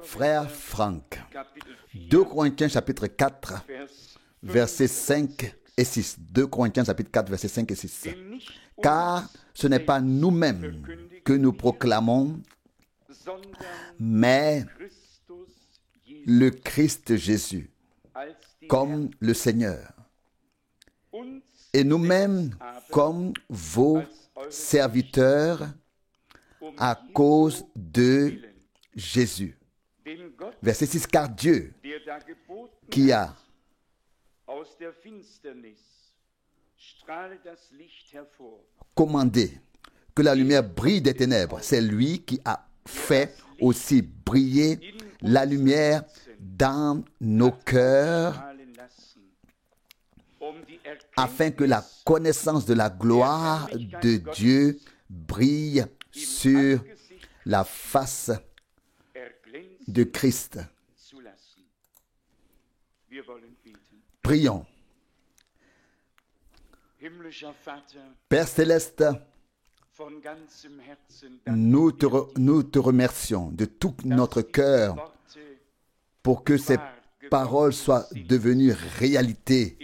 frère Franck. 2 Corinthiens chapitre 4, versets 5 et 6. 2 Corinthiens chapitre 4, versets 5 et 6. Car ce n'est pas nous-mêmes que nous proclamons, mais le Christ Jésus comme le Seigneur. Et nous-mêmes comme vos serviteurs à cause de Jésus. Verset 6. Car Dieu qui a commandé que la lumière brille des ténèbres, c'est lui qui a fait aussi briller la lumière dans nos cœurs afin que la connaissance de la gloire de Dieu brille sur la face de Christ. Prions. Père céleste, nous te remercions de tout notre cœur pour que ces paroles soient devenues réalité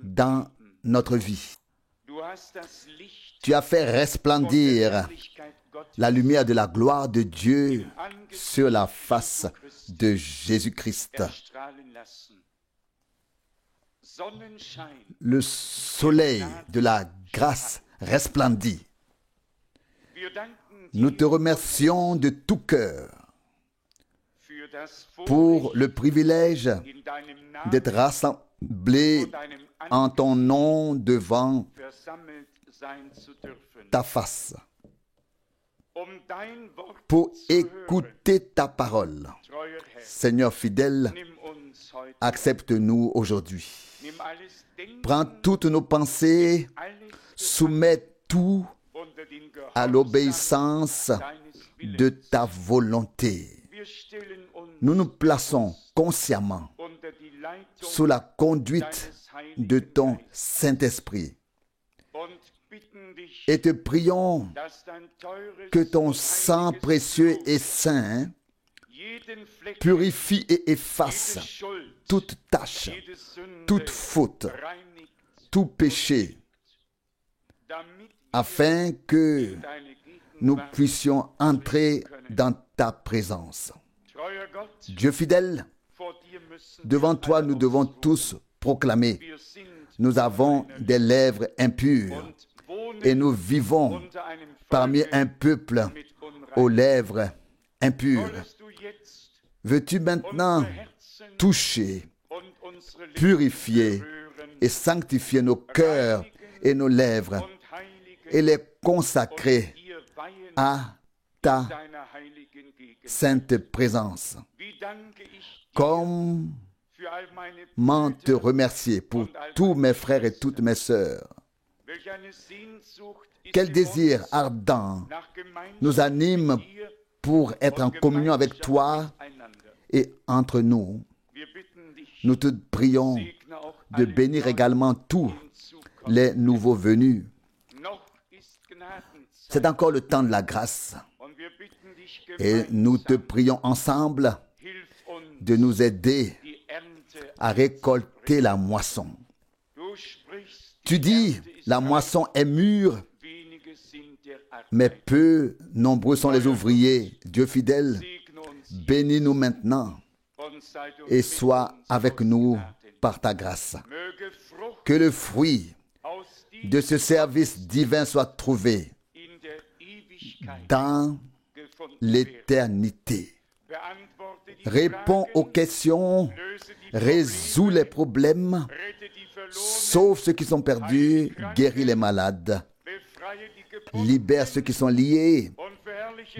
dans notre vie. Tu as fait resplendir la lumière de la gloire de Dieu sur la face de Jésus-Christ. Le soleil de la grâce resplendit. Nous te remercions de tout cœur pour le privilège d'être rassemblés en ton nom devant ta face, pour écouter ta parole. Seigneur fidèle, accepte-nous aujourd'hui. Prends toutes nos pensées, soumets tout à l'obéissance de ta volonté. Nous nous plaçons consciemment sous la conduite de ton Saint-Esprit et te prions que ton sang précieux et saint purifie et efface toute tâche, toute faute, tout péché, afin que nous puissions entrer dans ta présence. Dieu fidèle, devant toi nous devons tous proclamer: nous avons des lèvres impures et nous vivons parmi un peuple aux lèvres impures. Veux-tu maintenant toucher, purifier et sanctifier nos cœurs et nos lèvres et les consacrer à ta sainte présence? Comment te remercier pour tous mes frères et toutes mes sœurs? Quel désir ardent nous anime pour être en communion avec toi et entre nous. Nous te prions de bénir également tous les nouveaux venus. C'est encore le temps de la grâce. Et nous te prions ensemble de nous aider à récolter la moisson. Tu dis, la moisson est mûre, mais peu nombreux sont les ouvriers. Dieu fidèle, bénis-nous maintenant et sois avec nous par ta grâce. Que le fruit de ce service divin soit trouvé dans l'éternité. Réponds aux questions, résous les problèmes, sauve ceux qui sont perdus, guéris les malades, libère ceux qui sont liés,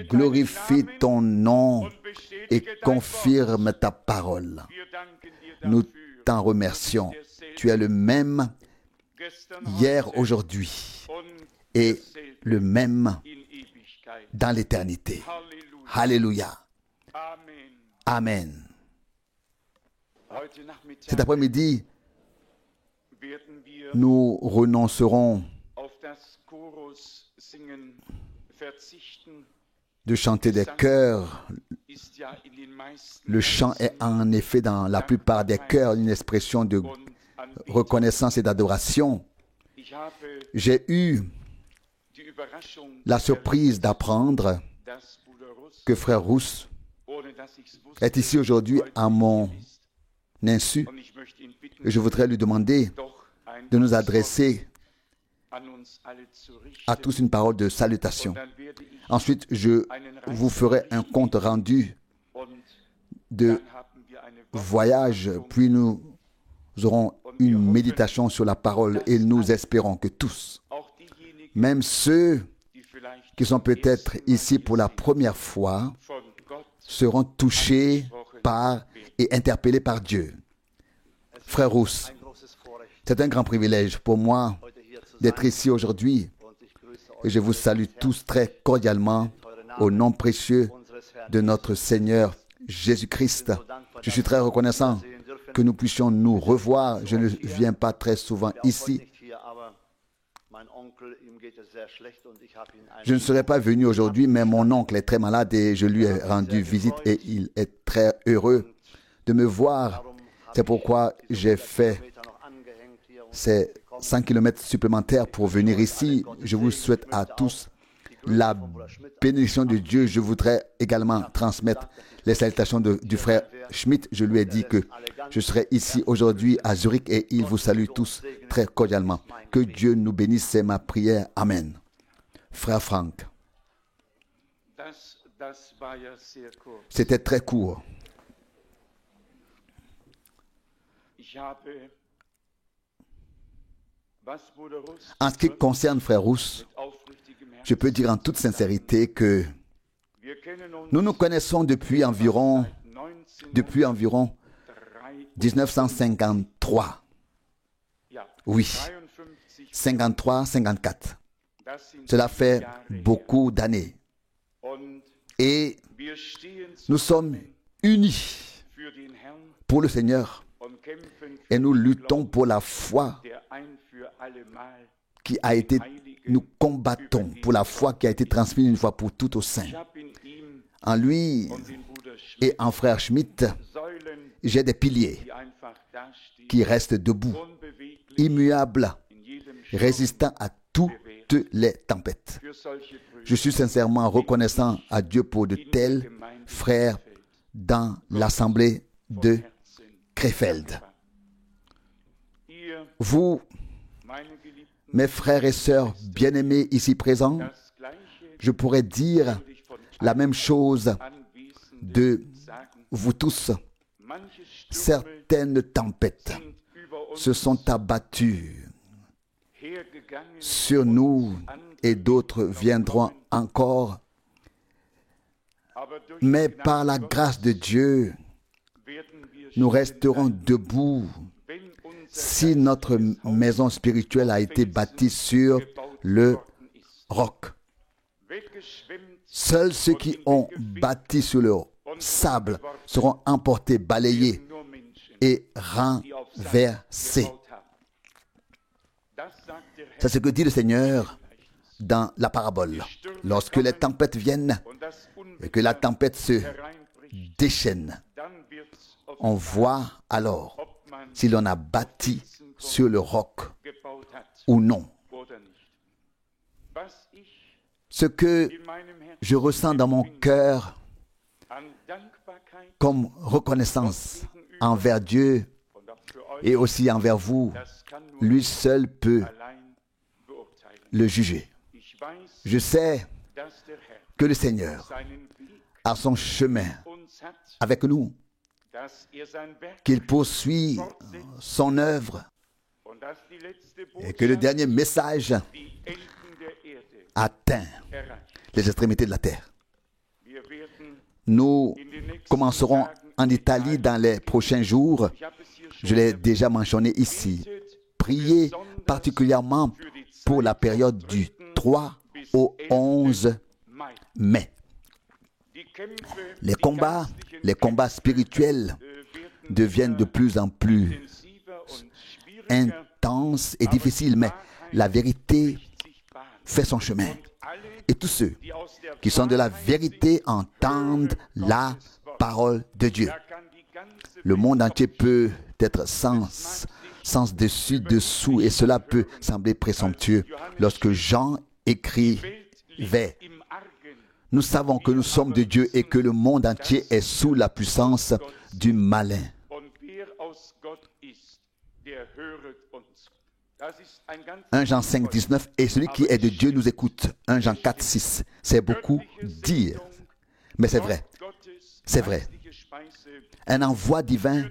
glorifie ton nom et confirme ta parole. Nous t'en remercions. Tu es le même hier, aujourd'hui et le même dans l'éternité. Alléluia. Amen. Cet après-midi, nous renoncerons de chanter des chœurs. Le chant est en effet dans la plupart des cœurs une expression de reconnaissance et d'adoration. J'ai eu la surprise d'apprendre que frère Rousse est ici aujourd'hui à mon insu. Et je voudrais lui demander de nous adresser à tous une parole de salutation. Ensuite, je vous ferai un compte rendu de voyage, puis nous aurons une méditation sur la parole et nous espérons que tous, même ceux qui sont peut-être ici pour la première fois, seront touchés par et interpellés par Dieu. Frère Rousse, c'est un grand privilège pour moi d'être ici aujourd'hui et je vous salue tous très cordialement au nom précieux de notre Seigneur Jésus-Christ. Je suis très reconnaissant que nous puissions nous revoir. Je ne viens pas très souvent ici. Je ne serais pas venu aujourd'hui, mais mon oncle est très malade et je lui ai rendu visite et il est très heureux de me voir. C'est pourquoi j'ai fait ces 100 km supplémentaires pour venir ici. Je vous souhaite à tous la bénédiction de Dieu. Je voudrais également transmettre les salutations du frère Schmidt. Je lui ai dit que je serai ici aujourd'hui à Zurich et il vous salue tous très cordialement. Que Dieu nous bénisse, c'est ma prière. Amen. Frère Franck, c'était très court. En ce qui concerne frère Rousse, je peux dire en toute sincérité que nous nous connaissons depuis environ 1953. Oui, 53, 54. Cela fait beaucoup d'années. Et nous sommes unis pour le Seigneur et nous luttons pour la foi qui a été, nous combattons pour la foi qui a été transmise une fois pour toutes aux saints. En lui et en frère Schmidt, j'ai des piliers qui restent debout, immuables, résistants à toutes les tempêtes. Je suis sincèrement reconnaissant à Dieu pour de tels frères dans l'assemblée de Krefeld. Vous, mes frères et sœurs bien-aimés ici présents, je pourrais dire la même chose de vous tous. Certaines tempêtes se sont abattues sur nous et d'autres viendront encore. Mais par la grâce de Dieu, nous resterons debout si notre maison spirituelle a été bâtie sur le roc. Seuls ceux qui ont bâti sur le sable seront emportés, balayés et renversés. C'est ce que dit le Seigneur dans la parabole. Lorsque les tempêtes viennent et que la tempête se déchaîne, on voit alors si l'on a bâti sur le roc ou non. Ce que je ressens dans mon cœur comme reconnaissance envers Dieu et aussi envers vous, lui seul peut le juger. Je sais que le Seigneur a son chemin avec nous, qu'il poursuit son œuvre et que le dernier message atteint les extrémités de la terre. Nous commencerons en Italie dans les prochains jours. Je l'ai déjà mentionné ici. Priez particulièrement pour la période du 3 au 11 mai. Les combats spirituels deviennent de plus en plus intenses et difficiles, mais la vérité fait son chemin. Et tous ceux qui sont de la vérité entendent la parole de Dieu. Le monde entier peut être sans dessus, dessous, et cela peut sembler présomptueux. Lorsque Jean écrivait, nous savons que nous sommes de Dieu et que le monde entier est sous la puissance du malin. 1 Jean 5, 19, et celui qui est de Dieu nous écoute. 1 Jean 4, 6. C'est beaucoup dire, mais c'est vrai. C'est vrai. Un envoi divin,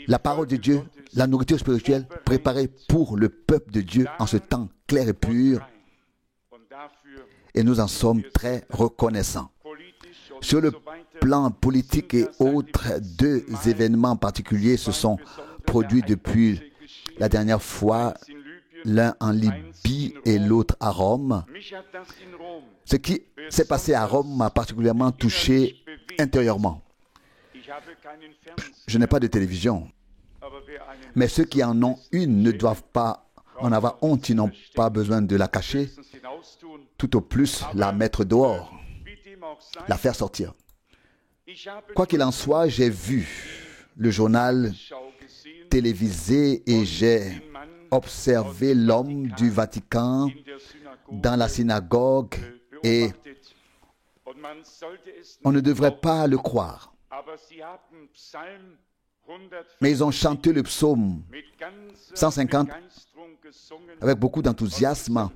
la parole de Dieu, la nourriture spirituelle préparée pour le peuple de Dieu en ce temps clair et pur. Et nous en sommes très reconnaissants. Sur le plan politique et autres, deux événements particuliers se sont produits depuis la dernière fois, l'un en Libye et l'autre à Rome. Ce qui s'est passé à Rome m'a particulièrement touché intérieurement. Je n'ai pas de télévision, mais ceux qui en ont une ne doivent pas en avoir honte, ils n'ont pas besoin de la cacher, tout au plus la mettre dehors, la faire sortir. Quoi qu'il en soit, j'ai vu le journal télévisé et j'ai observé l'homme du Vatican dans la synagogue et on ne devrait pas le croire. Mais ils ont chanté le psaume 150 avec beaucoup d'enthousiasme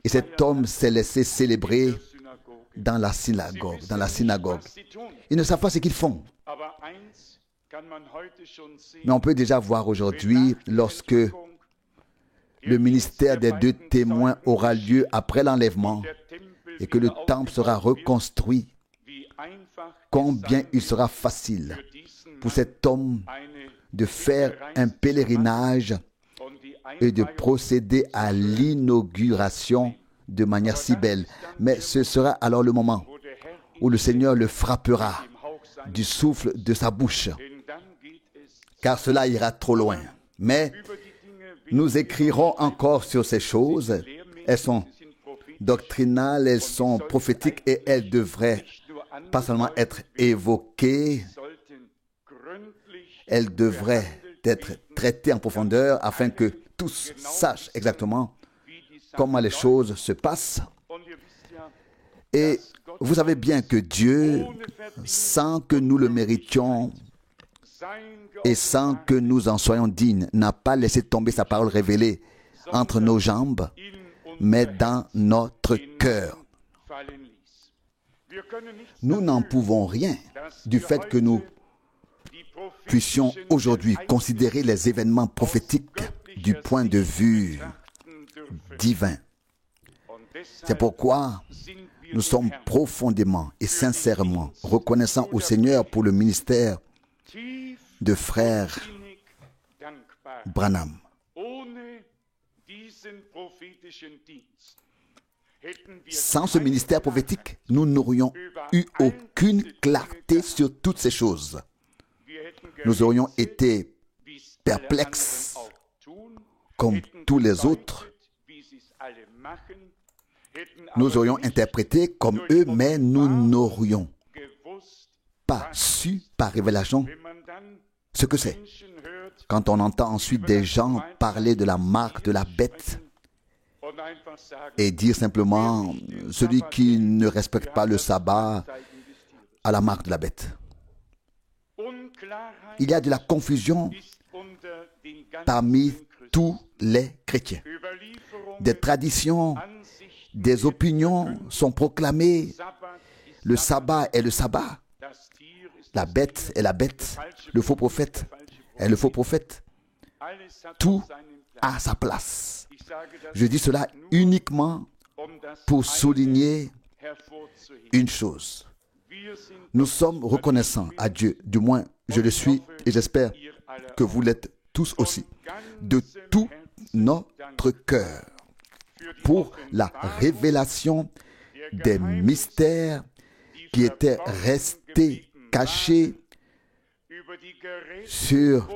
et cet homme s'est laissé célébrer dans la synagogue. Ils ne savent pas ce qu'ils font. Mais on peut déjà voir aujourd'hui, lorsque le ministère des deux témoins aura lieu après l'enlèvement et que le temple sera reconstruit, combien il sera facile pour cet homme de faire un pèlerinage et de procéder à l'inauguration de manière si belle. Mais ce sera alors le moment où le Seigneur le frappera du souffle de sa bouche, car cela ira trop loin. Mais nous écrirons encore sur ces choses. Elles sont doctrinales, elles sont prophétiques et elles devraient pas seulement être évoquées, elles devraient être traitées en profondeur afin que tous sachent exactement comment les choses se passent. Et vous savez bien que Dieu, sans que nous le méritions et sans que nous en soyons dignes, n'a pas laissé tomber sa parole révélée entre nos jambes, mais dans notre cœur. Nous n'en pouvons rien du fait que nous puissions aujourd'hui considérer les événements prophétiques du point de vue divin. C'est pourquoi nous sommes profondément et sincèrement reconnaissants au Seigneur pour le ministère de frère Branham. Sans ce ministère prophétique, nous n'aurions eu aucune clarté sur toutes ces choses. Nous aurions été perplexes comme tous les autres. Nous aurions interprété comme eux, mais nous n'aurions pas su par révélation ce que c'est. Quand on entend ensuite des gens parler de la marque de la bête et dire simplement celui qui ne respecte pas le sabbat à la marque de la bête. Il y a de la confusion parmi tous les chrétiens. Des traditions, des opinions sont proclamées. Le sabbat est le sabbat. La bête est la bête. Le faux prophète est le faux prophète. Tout a sa place. Je dis cela uniquement pour souligner une chose. Nous sommes reconnaissants à Dieu, du moins je le suis et j'espère que vous l'êtes tous aussi, de tout notre cœur, pour la révélation des mystères qui étaient restés cachés, sur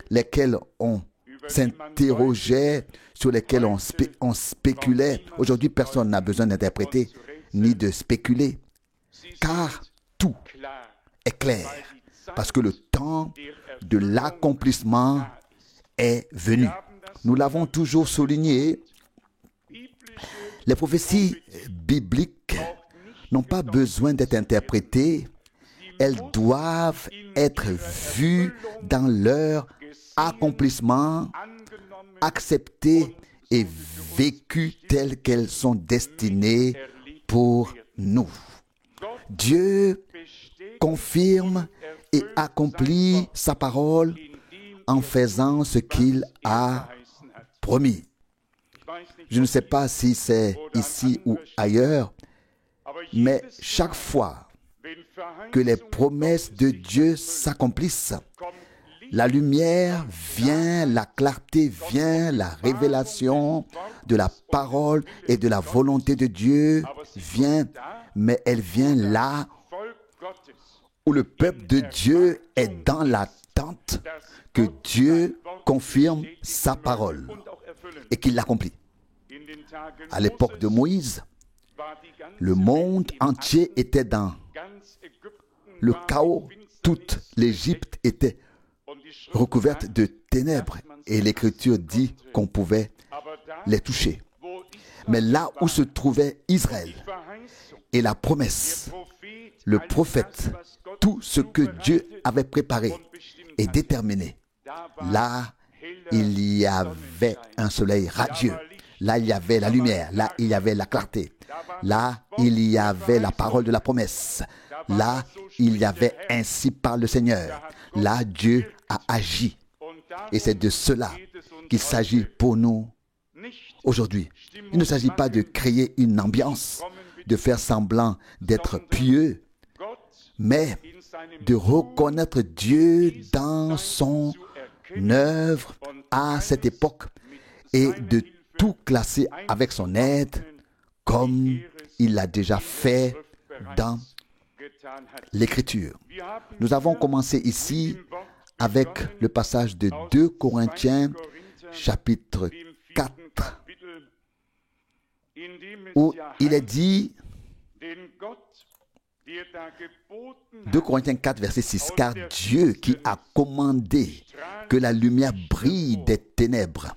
lesquels on s'interrogeait, sur lesquels on spéculait. Aujourd'hui, personne n'a besoin d'interpréter ni de spéculer, car tout est clair, parce que le temps de l'accomplissement est venu. Nous l'avons toujours souligné, les prophéties bibliques n'ont pas besoin d'être interprétées, elles doivent être vues dans leur accomplissement, acceptées et vécues telles qu'elles sont destinées pour nous. Dieu confirme et accomplit sa parole en faisant ce qu'il a promis. Je ne sais pas si c'est ici ou ailleurs, mais chaque fois que les promesses de Dieu s'accomplissent, la lumière vient, la clarté vient, la révélation de la parole et de la volonté de Dieu vient, mais elle vient là où le peuple de Dieu est dans l'attente que Dieu confirme sa parole et qu'il l'accomplit. À l'époque de Moïse, le monde entier était dans le chaos. Toute l'Égypte était recouverte de ténèbres et l'Écriture dit qu'on pouvait les toucher. Mais là où se trouvait Israël et la promesse, le prophète, tout ce que Dieu avait préparé et déterminé, là, il y avait un soleil radieux. Là, il y avait la lumière. Là, il y avait la clarté. Là, il y avait la parole de la promesse. Là, il y avait ainsi par le Seigneur. Là, Dieu a agi. Et c'est de cela qu'il s'agit pour nous aujourd'hui. Il ne s'agit pas de créer une ambiance, de faire semblant d'être pieux, mais de reconnaître Dieu dans son œuvre à cette époque et de tout classer avec son aide comme il l'a déjà fait dans l'Écriture. Nous avons commencé ici avec le passage de 2 Corinthiens chapitre 4 où il est dit 2 Corinthiens 4 verset 6 car Dieu qui a commandé que la lumière brille des ténèbres,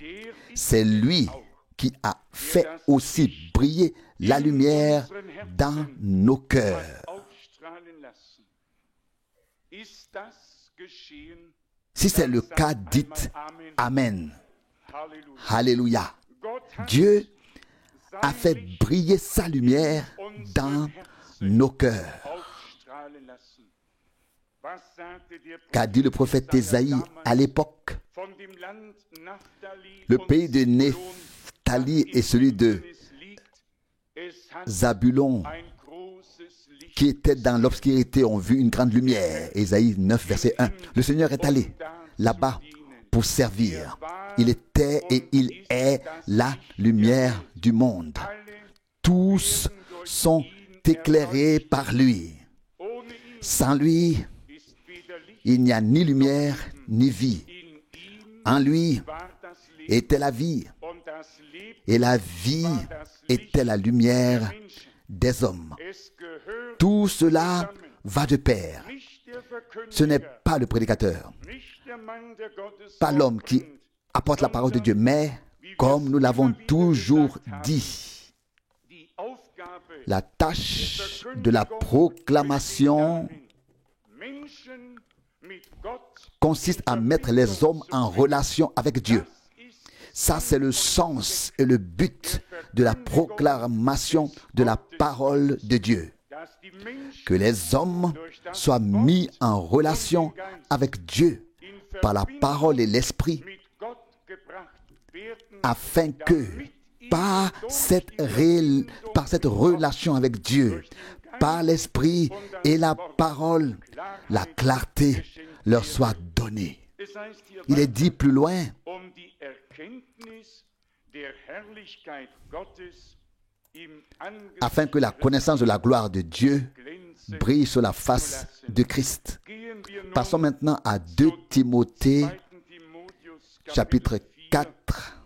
c'est lui qui a fait aussi briller la lumière dans nos cœurs. Si c'est le cas, dites Amen. Alléluia. Dieu a fait briller sa lumière dans nos cœurs. Qu'a dit le prophète Ésaïe à l'époque? Le pays de Nephtali et celui de Zabulon qui étaient dans l'obscurité ont vu une grande lumière. Ésaïe 9 verset 1. Le Seigneur est allé là-bas pour servir. Il était et il est la lumière du monde. Tous sont éclairés par lui. Sans lui, il n'y a ni lumière ni vie. En lui était la vie, et la vie était la lumière des hommes. Tout cela va de pair. Ce n'est pas le prédicateur, pas l'homme qui apporte la parole de Dieu, mais comme nous l'avons toujours dit, la tâche de la proclamation consiste à mettre les hommes en relation avec Dieu. Ça, c'est le sens et le but de la proclamation de la parole de Dieu. Que les hommes soient mis en relation avec Dieu par la parole et l'esprit, afin que par cette relation avec Dieu, par l'esprit et la parole, la clarté leur soit donnée. Il est dit plus loin, afin que la connaissance de la gloire de Dieu brille sur la face de Christ. Passons maintenant à 2 Timothée chapitre 4.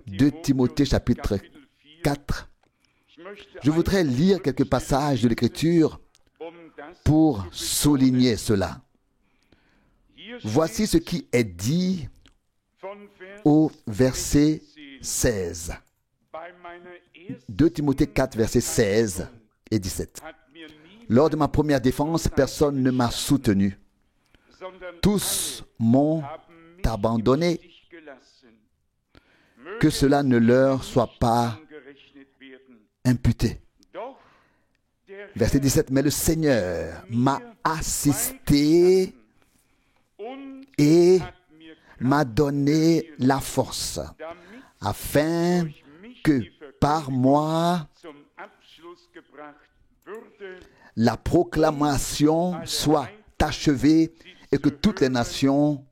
2 Timothée chapitre 4. Je voudrais lire quelques passages de l'Écriture pour souligner cela. Voici ce qui est dit au verset 16. 2 Timothée 4, versets 16 et 17. Lors de ma première défense, personne ne m'a soutenu. Tous m'ont abandonné. Que cela ne leur soit pas imputé. Verset 17. Mais le Seigneur m'a assisté et m'a donné la force, afin que par moi la proclamation soit achevée et que toutes les nations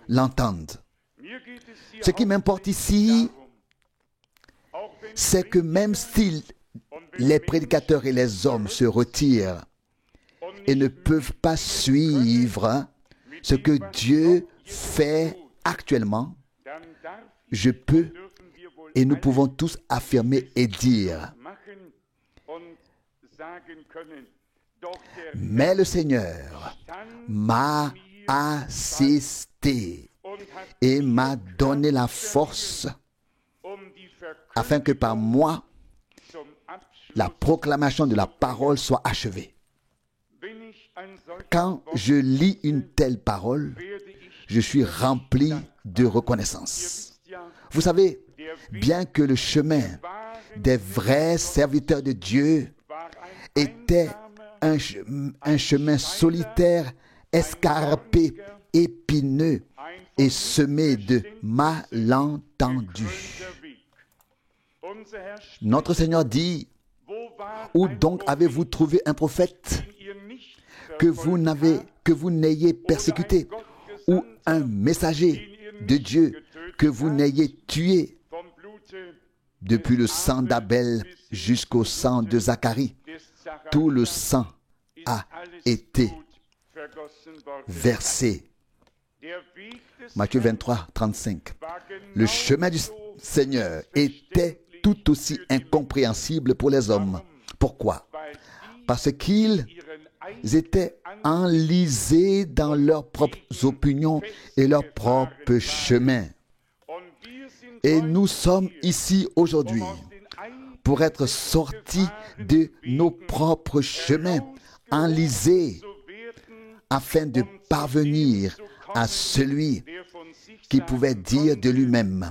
l'entendent. Ce qui m'importe ici, c'est que même si les prédicateurs et les hommes se retirent et ne peuvent pas suivre ce que Dieu fait actuellement, je peux et nous pouvons tous affirmer et dire: mais le Seigneur m'a assisté et m'a donné la force afin que par moi, la proclamation de la parole soit achevée. Quand je lis une telle parole, je suis rempli de reconnaissance. Vous savez, bien que le chemin des vrais serviteurs de Dieu était un chemin solitaire, escarpé, épineux et semé de malentendus. Notre Seigneur dit: où donc avez-vous trouvé un prophète que vous n'ayez persécuté, ou un messager de Dieu que vous n'ayez tué? Depuis le sang d'Abel jusqu'au sang de Zacharie, tout le sang a été versé. Matthieu 23, 35. Le chemin du Seigneur était tout aussi incompréhensible pour les hommes. Pourquoi? Parce qu'ils étaient enlisés dans leurs propres opinions et leurs propres chemins. Et nous sommes ici aujourd'hui pour être sortis de nos propres chemins, enlisés, afin de parvenir à celui qui pouvait dire de lui-même: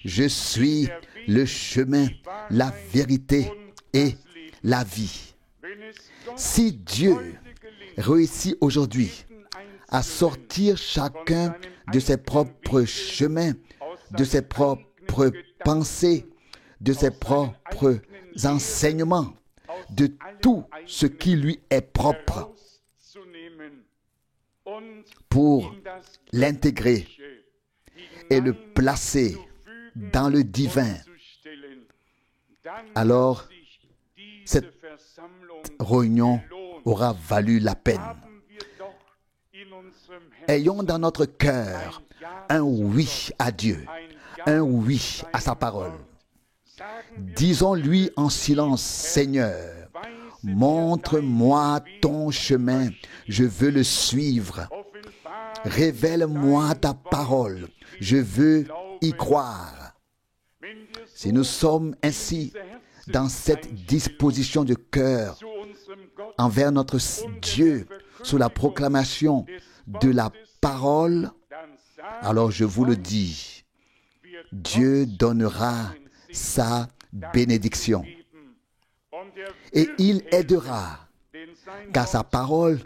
je suis le chemin, la vérité et la vie. Si Dieu réussit aujourd'hui à sortir chacun de ses propres chemins, de ses propres pensées, de ses propres enseignements, de tout ce qui lui est propre, pour l'intégrer et le placer dans le divin, alors cette réunion aura valu la peine. Ayons dans notre cœur un oui à Dieu, un oui à sa parole. Disons-lui en silence: Seigneur, montre-moi ton chemin, je veux le suivre. Révèle-moi ta parole, je veux y croire. Si nous sommes ainsi dans cette disposition de cœur envers notre Dieu, sous la proclamation de la parole, alors je vous le dis, Dieu donnera sa bénédiction. Et il aidera, car sa parole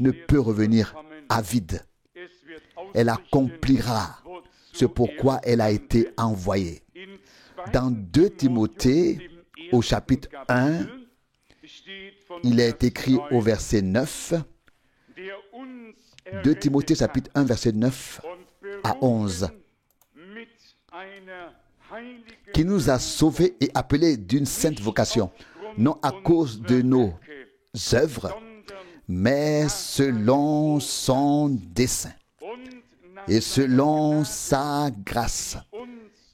ne peut revenir à vide. Elle accomplira ce pourquoi elle a été envoyée. Dans 2 Timothée, au chapitre 1, il est écrit au verset 9, 2 Timothée, chapitre 1, verset 9 à 11, qui nous a sauvés et appelés d'une sainte vocation, non à cause de nos œuvres, mais selon son dessein et selon sa grâce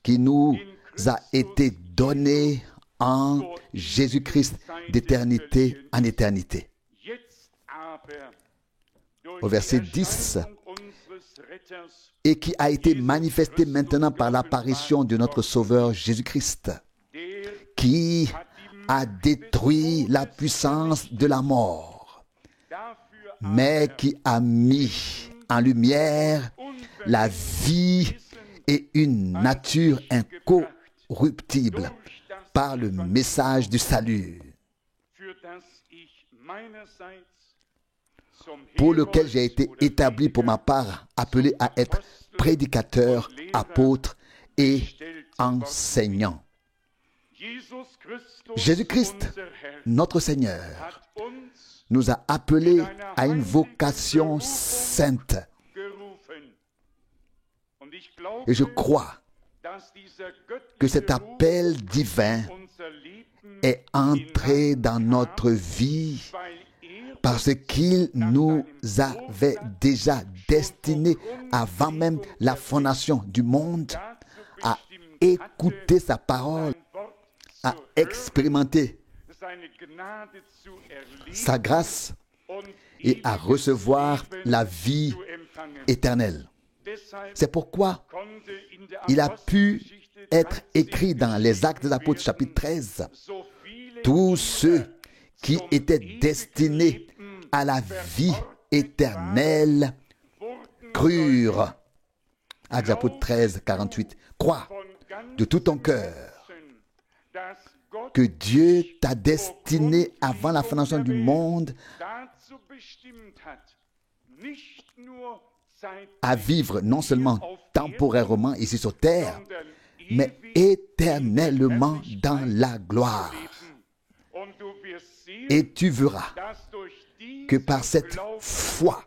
qui nous a été donnée en Jésus-Christ d'éternité en éternité. au verset 10, et qui a été manifesté maintenant par l'apparition de notre Sauveur Jésus-Christ, qui a détruit la puissance de la mort, mais qui a mis en lumière la vie et une nature incorruptible par le message du salut, pour lequel j'ai été établi pour ma part, appelé à être prédicateur, apôtre et enseignant. Jésus-Christ, notre Seigneur, nous a appelés à une vocation sainte. Et je crois que cet appel divin est entré dans notre vie parce qu'il nous avait déjà destinés avant même la fondation du monde à écouter sa parole, à expérimenter sa grâce et à recevoir la vie éternelle. C'est pourquoi il a pu être écrit dans les Actes des Apôtres chapitre 13, tous ceux qui étaient destinés à la vie éternelle crurent. Actes des Apôtres 13, 48. Crois de tout ton cœur que Dieu t'a destiné avant la fondation du monde à vivre non seulement temporairement ici sur terre, mais éternellement dans la gloire. Et tu verras que par cette foi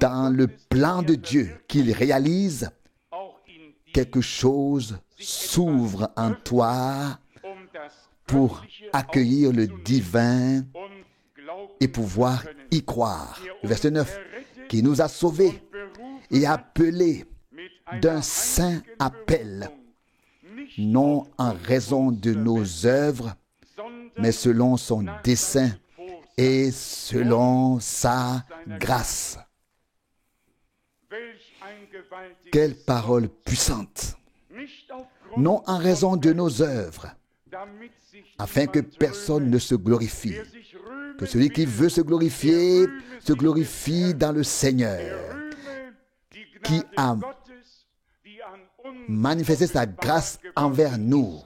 dans le plan de Dieu qu'il réalise, quelque chose s'ouvre en toi pour accueillir le divin et pouvoir y croire. Le verset 9, qui nous a sauvés et appelés d'un saint appel, non en raison de nos œuvres, mais selon son dessein et selon sa grâce. Quelle parole puissante! Non en raison de nos œuvres, afin que personne ne se glorifie. Que celui qui veut se glorifie dans le Seigneur, qui a manifesté sa grâce envers nous.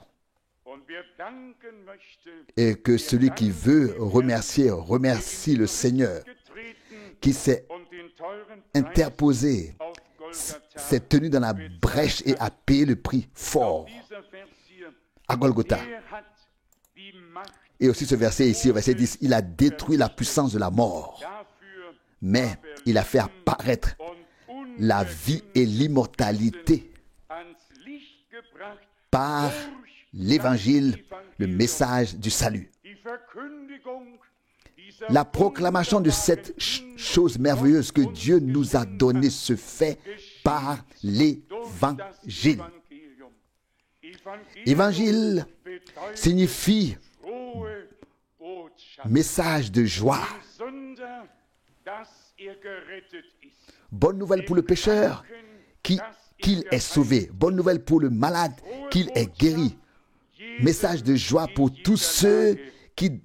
Et que celui qui veut remercie le Seigneur, qui s'est interposé, s'est tenu dans la brèche et a payé le prix fort à Golgotha. Et aussi ce verset ici, au verset 10, il a détruit la puissance de la mort, mais il a fait apparaître la vie et l'immortalité par l'évangile, le message du salut. La proclamation de cette chose merveilleuse que Dieu nous a donnée se fait par l'évangile. Évangile signifie message de joie. Bonne nouvelle pour le pécheur qu'il est sauvé. Bonne nouvelle pour le malade qu'il est guéri. Message de joie pour tous ceux qui,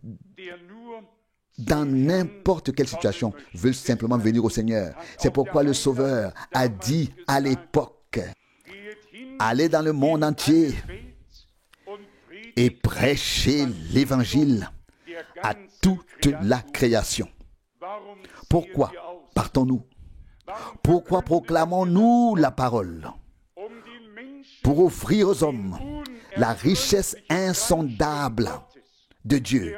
dans n'importe quelle situation, veulent simplement venir au Seigneur. C'est pourquoi le Sauveur a dit à l'époque, allez dans le monde entier et prêchez l'évangile à toute la création. Pourquoi partons-nous? Pourquoi proclamons-nous la parole? Pour offrir aux hommes la richesse insondable de Dieu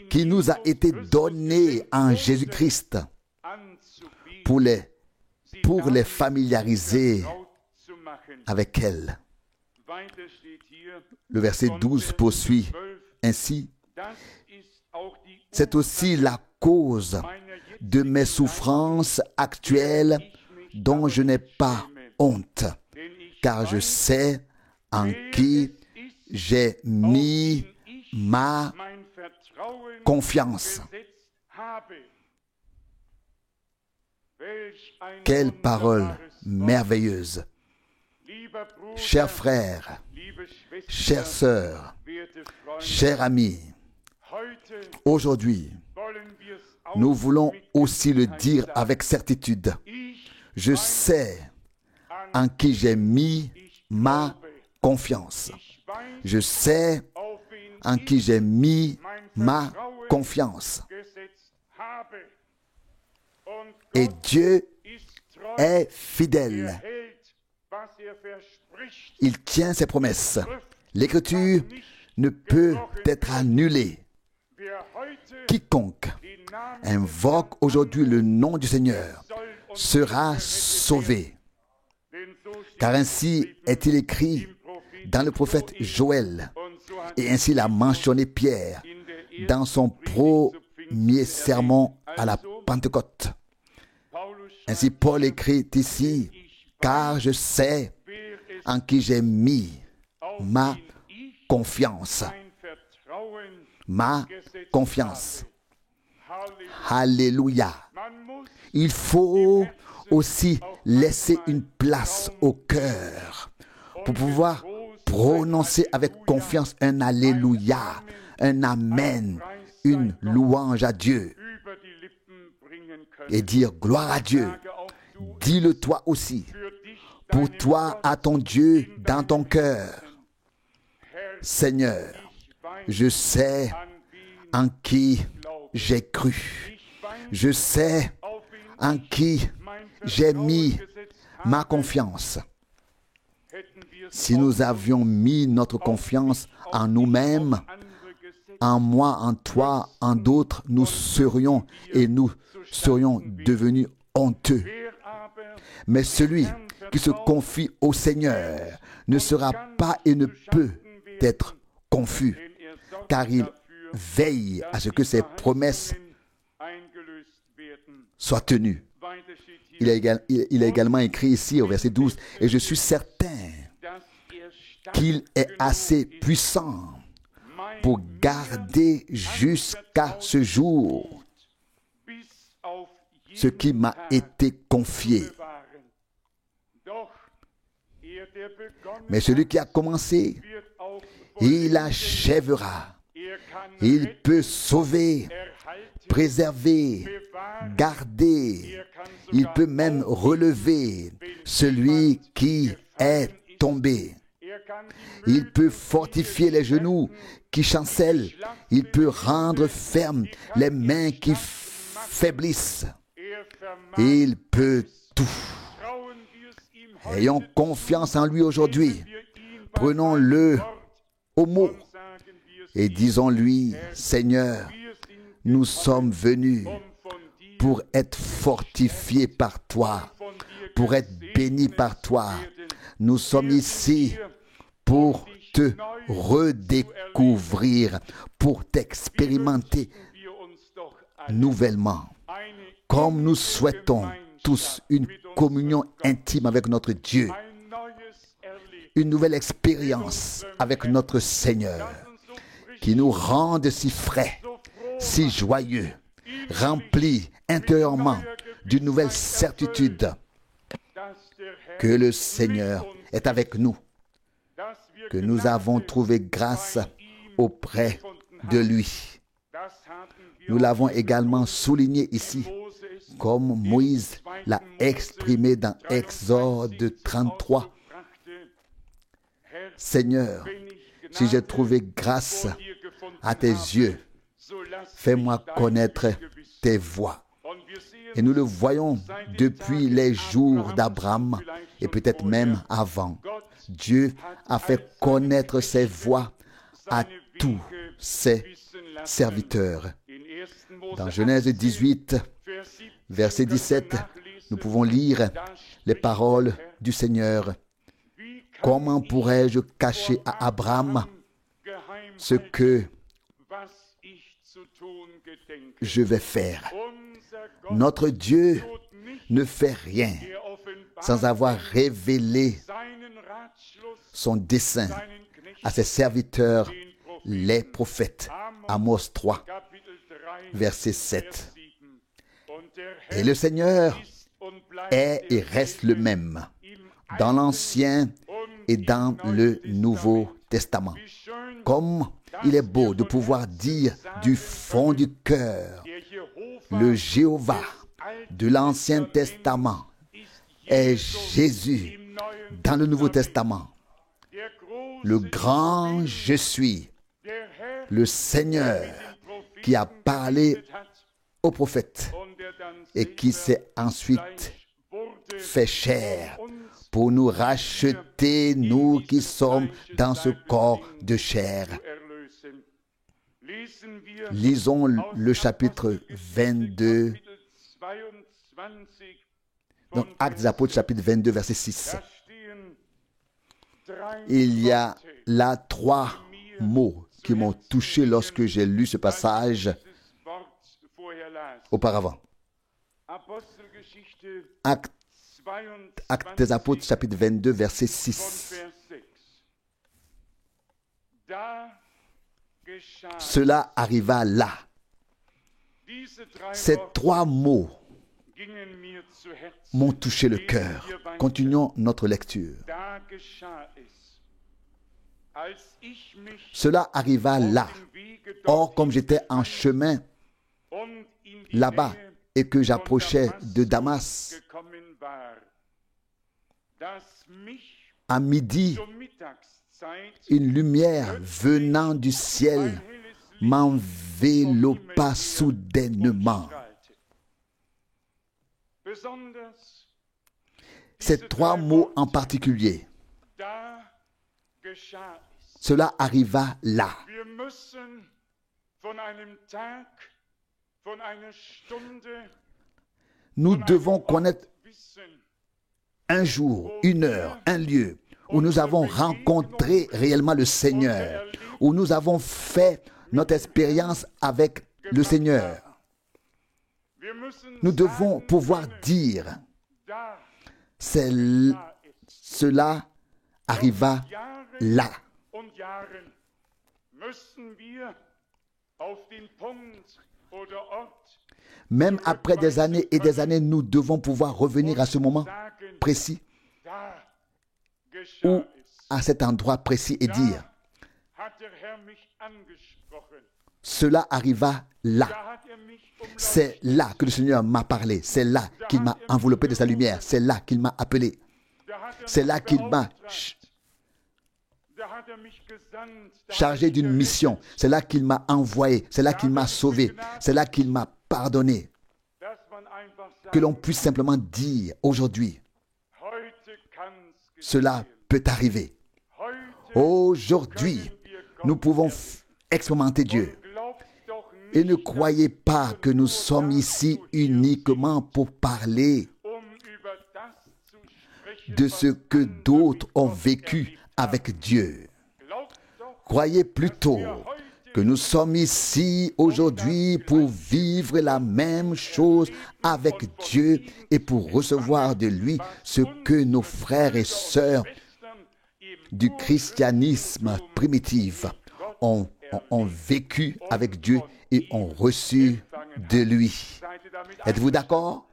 qui nous a été donnée en Jésus-Christ pour les familiariser avec elle. Le verset 12 poursuit ainsi. C'est aussi la cause de mes souffrances actuelles dont je n'ai pas honte, car je sais en qui j'ai mis ma confiance. Quelle parole merveilleuse. Chers frères, chères sœurs, chers amis, aujourd'hui, nous voulons aussi le dire avec certitude. Je sais en qui j'ai mis ma confiance. Je sais en qui j'ai mis ma confiance. Et Dieu est fidèle. Il tient ses promesses. L'Écriture ne peut être annulée. Quiconque invoque aujourd'hui le nom du Seigneur sera sauvé. Car ainsi est-il écrit dans le prophète Joël, et ainsi l'a mentionné Pierre dans son premier sermon à la Pentecôte. Ainsi Paul écrit ici, car je sais en qui j'ai mis ma confiance. Ma confiance. Alléluia. Il faut aussi laisser une place au cœur pour pouvoir prononcer avec confiance un Alléluia, un Amen, une louange à Dieu et dire gloire à Dieu. Dis-le toi aussi. Pour toi, à ton Dieu dans ton cœur. Seigneur, je sais en qui j'ai cru. Je sais en qui j'ai mis ma confiance. Si nous avions mis notre confiance en nous-mêmes, en moi, en toi, en d'autres, nous serions devenus honteux. Mais celui qui se confie au Seigneur ne sera pas et ne peut être confus, car il veille à ce que ses promesses soient tenues. Il a également écrit ici au verset 12, « Et je suis certain qu'il est assez puissant pour garder jusqu'à ce jour ce qui m'a été confié. » Mais celui qui a commencé, il achèvera. Il peut sauver, préserver, garder. Il peut même relever celui qui est tombé. Il peut fortifier les genoux qui chancellent. Il peut rendre fermes les mains qui faiblissent. Il peut tout. Ayons confiance en lui aujourd'hui. Prenons-le au mot et disons-lui, Seigneur, nous sommes venus pour être fortifiés par toi, pour être bénis par toi. Nous sommes ici pour te redécouvrir, pour t'expérimenter nouvellement. Comme nous souhaitons tous une communion intime avec notre Dieu, une nouvelle expérience avec notre Seigneur, qui nous rende si frais, si joyeux, remplis intérieurement d'une nouvelle certitude que le Seigneur est avec nous, que nous avons trouvé grâce auprès de lui. Nous l'avons également souligné ici, comme Moïse l'a exprimé dans Exode 33. Seigneur, si j'ai trouvé grâce à tes yeux, fais-moi connaître tes voies. Et nous le voyons depuis les jours d'Abraham et peut-être même avant. Dieu a fait connaître ses voies à tous ses serviteurs. Dans Genèse 18, verset 17, nous pouvons lire les paroles du Seigneur. Comment pourrais-je cacher à Abraham ce que je vais faire? Notre Dieu ne fait rien sans avoir révélé son dessein à ses serviteurs, les prophètes. Amos 3, verset 7. Et le Seigneur est et reste le même dans l'Ancien et dans le Nouveau Testament. Comme il est beau de pouvoir dire du fond du cœur, le Jéhovah de l'Ancien Testament est Jésus dans le Nouveau Testament. Le grand je suis, le Seigneur qui a parlé au prophète et qui s'est ensuite fait chair pour nous racheter, nous qui sommes dans ce corps de chair. Lisons le chapitre 22, donc Actes des Apôtres, chapitre 22, verset 6. Il y a là 3 mots qui m'ont touché lorsque j'ai lu ce passage auparavant. Actes des Apôtres, chapitre 22, verset 6. Cela arriva là. Ces 3 mots m'ont touché le cœur. Continuons notre lecture. Cela arriva là. Or, comme j'étais en chemin là-bas et que j'approchais de Damas, à midi, une lumière venant du ciel m'enveloppa soudainement. Ces 3 mots en particulier. Cela arriva là. Nous devons connaître un jour, une heure, un lieu où nous avons rencontré réellement le Seigneur, où nous avons fait notre expérience avec le Seigneur. Nous devons pouvoir dire, cela arriva là. Même après des années et des années, nous devons pouvoir revenir à ce moment précis ou à cet endroit précis et dire, cela arriva là. C'est là que le Seigneur m'a parlé. C'est là qu'il m'a enveloppé de sa lumière. C'est là qu'il m'a appelé. C'est là qu'il m'a chargé d'une mission. C'est là qu'il m'a envoyé. C'est là qu'il m'a sauvé. C'est là qu'il m'a pardonné. Que l'on puisse simplement dire aujourd'hui, cela peut arriver. Aujourd'hui, nous pouvons expérimenter Dieu. Et ne croyez pas que nous sommes ici uniquement pour parler de ce que d'autres ont vécu avec Dieu. Croyez plutôt que nous sommes ici aujourd'hui pour vivre la même chose avec Dieu et pour recevoir de lui ce que nos frères et sœurs du christianisme primitif ont vécu avec Dieu et ont reçu de lui. Êtes-vous d'accord?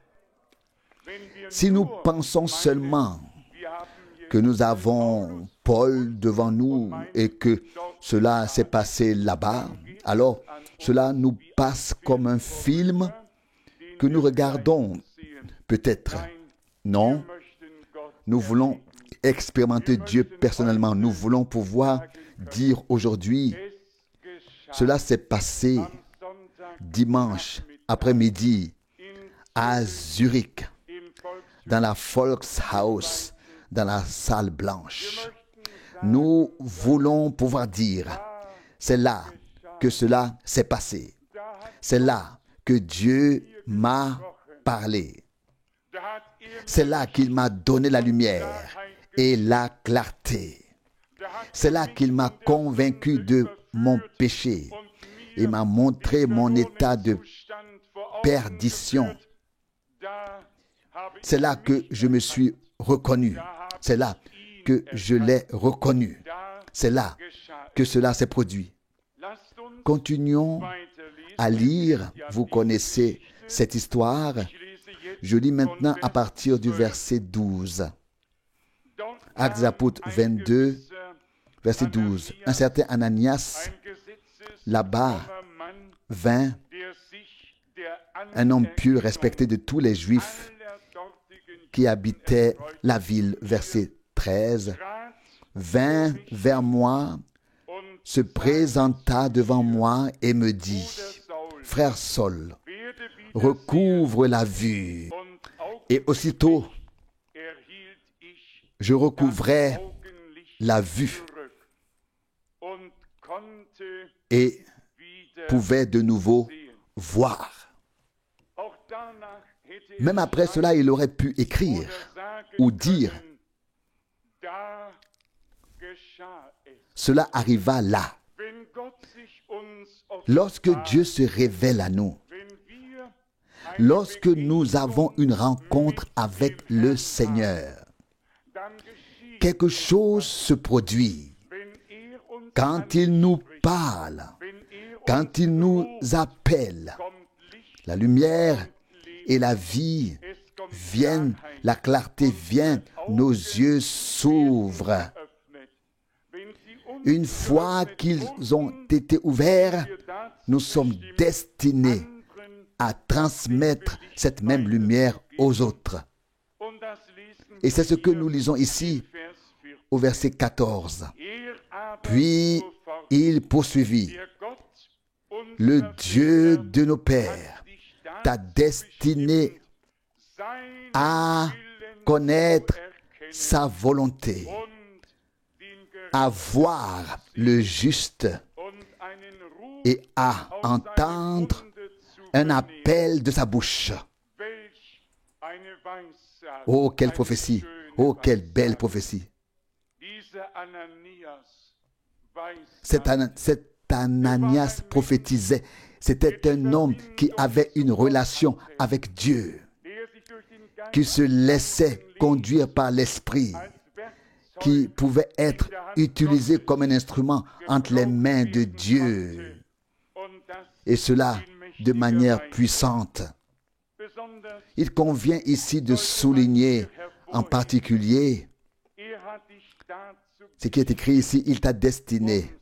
Si nous pensons seulement que nous avons Paul devant nous et que cela s'est passé là-bas, alors cela nous passe comme un film que nous regardons peut-être. Non, nous voulons expérimenter Dieu personnellement. Nous voulons pouvoir dire aujourd'hui, cela s'est passé dimanche après-midi à Zurich, dans la Volkshaus, dans la salle blanche. Nous voulons pouvoir dire, c'est là que cela s'est passé. C'est là que Dieu m'a parlé. C'est là qu'il m'a donné la lumière et la clarté. C'est là qu'il m'a convaincu de mon péché et m'a montré mon état de perdition. C'est là que je me suis reconnu. C'est là que je l'ai reconnu. C'est là que cela s'est produit. Continuons à lire. Vous connaissez cette histoire. Je lis maintenant à partir du verset 12. Actes des Apôtres 22, verset 12. Un certain Ananias, là-bas, vint, un homme pieux respecté de tous les Juifs qui habitaient la ville. Verset 13. Vint vers moi, se présenta devant moi et me dit, frère Saul, recouvre la vue. Et aussitôt, je recouvrais la vue et pouvais de nouveau voir. Même après cela, il aurait pu écrire ou dire, cela arriva là. Lorsque Dieu se révèle à nous, lorsque nous avons une rencontre avec le Seigneur, quelque chose se produit. Quand il nous parle, quand il nous appelle, la lumière et la vie viennent, la clarté vient, nos yeux s'ouvrent. Une fois qu'ils ont été ouverts, nous sommes destinés à transmettre cette même lumière aux autres. Et c'est ce que nous lisons ici au verset 14. Puis il poursuivit, le Dieu de nos pères t'a destiné à connaître sa volonté, à voir le juste et à entendre un appel de sa bouche. Oh, quelle prophétie! Oh, quelle belle prophétie! Cet Ananias prophétisait. C'était un homme qui avait une relation avec Dieu, qui se laissait conduire par l'Esprit, qui pouvait être utilisé comme un instrument entre les mains de Dieu, et cela de manière puissante. Il convient ici de souligner en particulier ce qui est écrit ici, il t'a destiné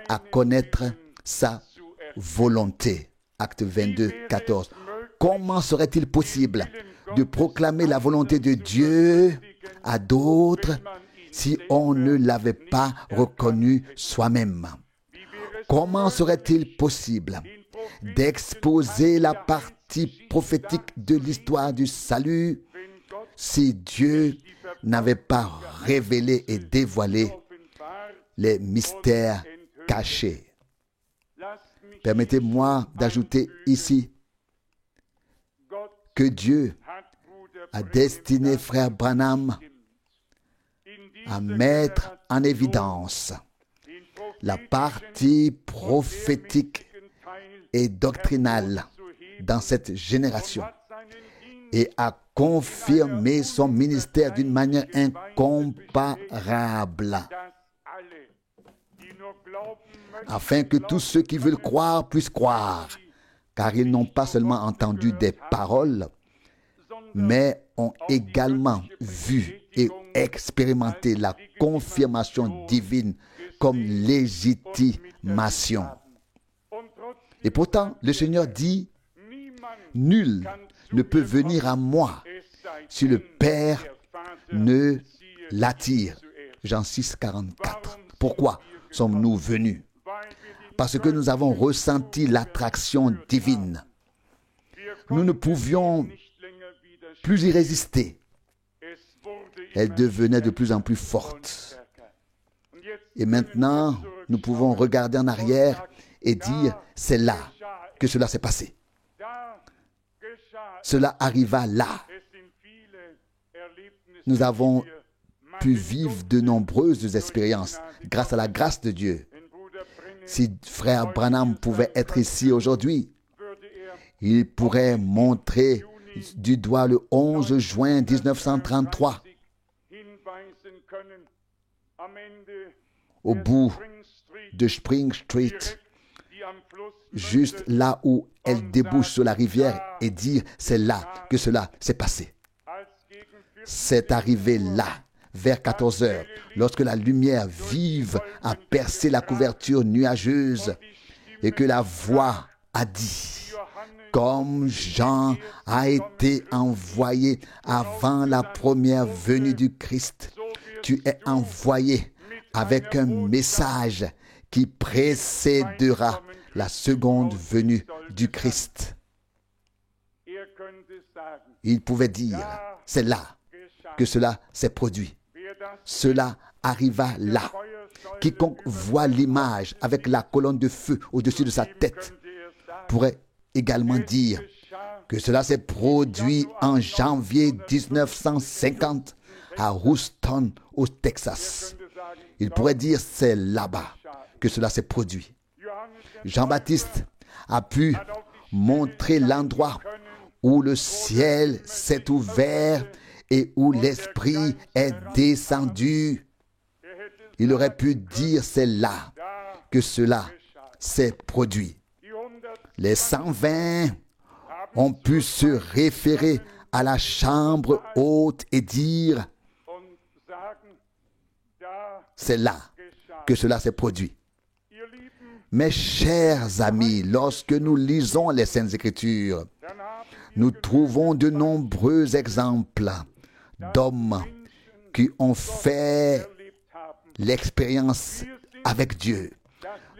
à connaître sa volonté. Acte 22, 14. Comment serait-il possible de proclamer la volonté de Dieu à d'autres si on ne l'avait pas reconnu soi-même? Comment serait-il possible d'exposer la partie prophétique de l'histoire du salut si Dieu n'avait pas révélé et dévoilé les mystères cachés? Permettez-moi d'ajouter ici que Dieu a destiné frère Branham à mettre en évidence la partie prophétique et doctrinale dans cette génération et à confirmer son ministère d'une manière incomparable, afin que tous ceux qui veulent croire puissent croire, car ils n'ont pas seulement entendu des paroles, mais ont également vu et expérimenté la confirmation divine comme légitimation. Et pourtant, le Seigneur dit, nul ne peut venir à moi si le Père ne l'attire. Jean 6, 44. Pourquoi sommes-nous venus? Parce que nous avons ressenti l'attraction divine. Nous ne pouvions plus y résister. Elle devenait de plus en plus forte. Et maintenant, nous pouvons regarder en arrière et dire, c'est là que cela s'est passé. Cela arriva là. Nous avons pu vivre de nombreuses expériences grâce à la grâce de Dieu. Si frère Branham pouvait être ici aujourd'hui, il pourrait montrer du doigt le 11 juin 1933, au bout de Spring Street, juste là où elle débouche sur la rivière et dire c'est là que cela s'est passé. C'est arrivé là, vers 14 heures, lorsque la lumière vive a percé la couverture nuageuse et que la voix a dit, comme Jean a été envoyé avant la première venue du Christ, tu es envoyé avec un message qui précédera la seconde venue du Christ. Il pouvait dire, c'est là que cela s'est produit. Cela arriva là. Quiconque voit l'image avec la colonne de feu au-dessus de sa tête pourrait également dire que cela s'est produit en janvier 1950 à Houston, au Texas. Il pourrait dire c'est là-bas que cela s'est produit. Jean-Baptiste a pu montrer l'endroit où le ciel s'est ouvert et où l'Esprit est descendu. Il aurait pu dire c'est là que cela s'est produit. Les 120 ont pu se référer à la chambre haute et dire c'est là que cela s'est produit. Mes chers amis, lorsque nous lisons les Saintes Écritures, nous trouvons de nombreux exemples d'hommes qui ont fait l'expérience avec Dieu.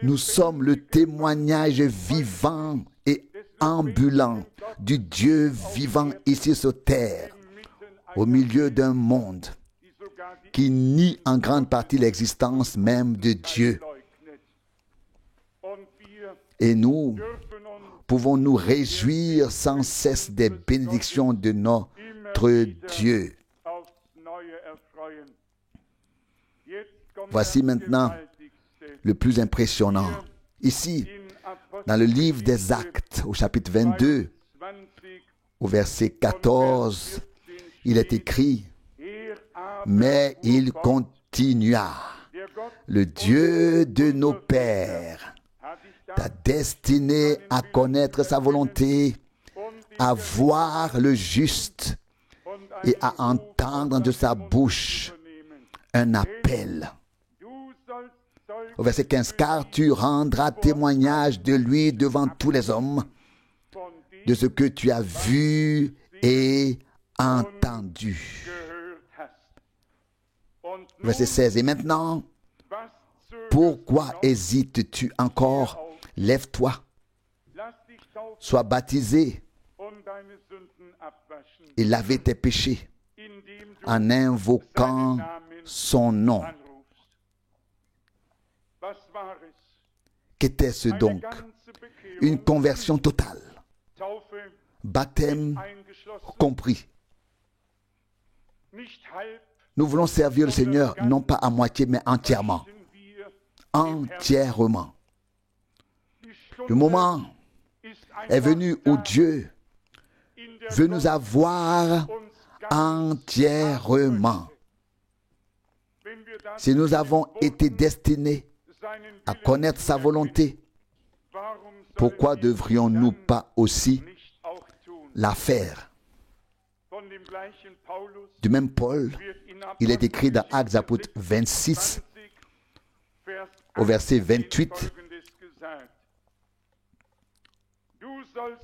Nous sommes le témoignage vivant et ambulant du Dieu vivant ici sur terre, au milieu d'un monde qui nie en grande partie l'existence même de Dieu. Et nous pouvons nous réjouir sans cesse des bénédictions de notre Dieu. Voici maintenant le plus impressionnant. Ici, dans le livre des Actes, au chapitre 22, au verset 14, il est écrit « Mais il continua, le Dieu de nos pères, t'a destiné à connaître sa volonté, à voir le juste et à entendre de sa bouche un appel. » Au verset 15, « Car tu rendras témoignage de lui devant tous les hommes, de ce que tu as vu et entendu. » Verset 16, « Et maintenant, pourquoi hésites-tu encore? Lève-toi, sois baptisé et lave tes péchés en invoquant son nom. » Qu'était-ce donc? Une conversion totale, baptême compris. Nous voulons servir le Seigneur non pas à moitié mais entièrement. Entièrement. Le moment est venu où Dieu veut nous avoir entièrement. Si nous avons été destinés à connaître sa volonté, pourquoi devrions-nous pas aussi la faire? Du même Paul, il est écrit dans Actes Apôtres 26, au verset 28, «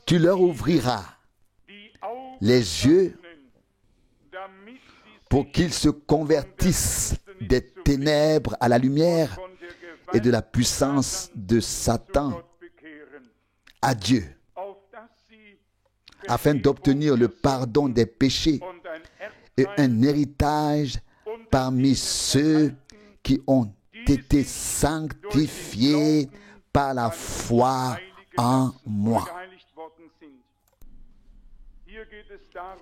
Tu leur ouvriras les yeux pour qu'ils se convertissent des ténèbres à la lumière et de la puissance de Satan à Dieu, afin d'obtenir le pardon des péchés et un héritage parmi ceux qui ont été sanctifiés par la foi en moi. »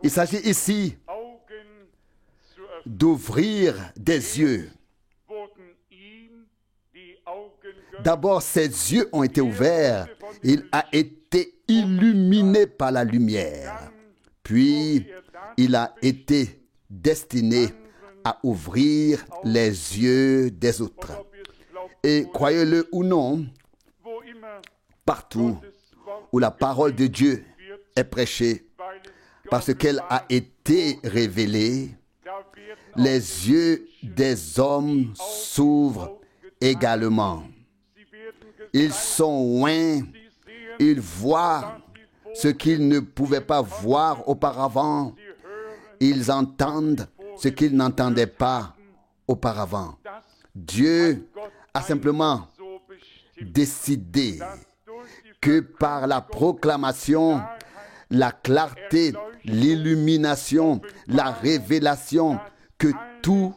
Il s'agit ici d'ouvrir des yeux. D'abord, ses yeux ont été ouverts. Il a été illuminé par la lumière. Puis, il a été destiné à ouvrir les yeux des autres. Et croyez-le ou non, partout où la parole de Dieu est prêchée, parce qu'elle a été révélée, les yeux des hommes s'ouvrent également. Ils sont oints, ils voient ce qu'ils ne pouvaient pas voir auparavant. Ils entendent ce qu'ils n'entendaient pas auparavant. Dieu a simplement décidé que par la proclamation, la clarté, l'illumination, la révélation, que tout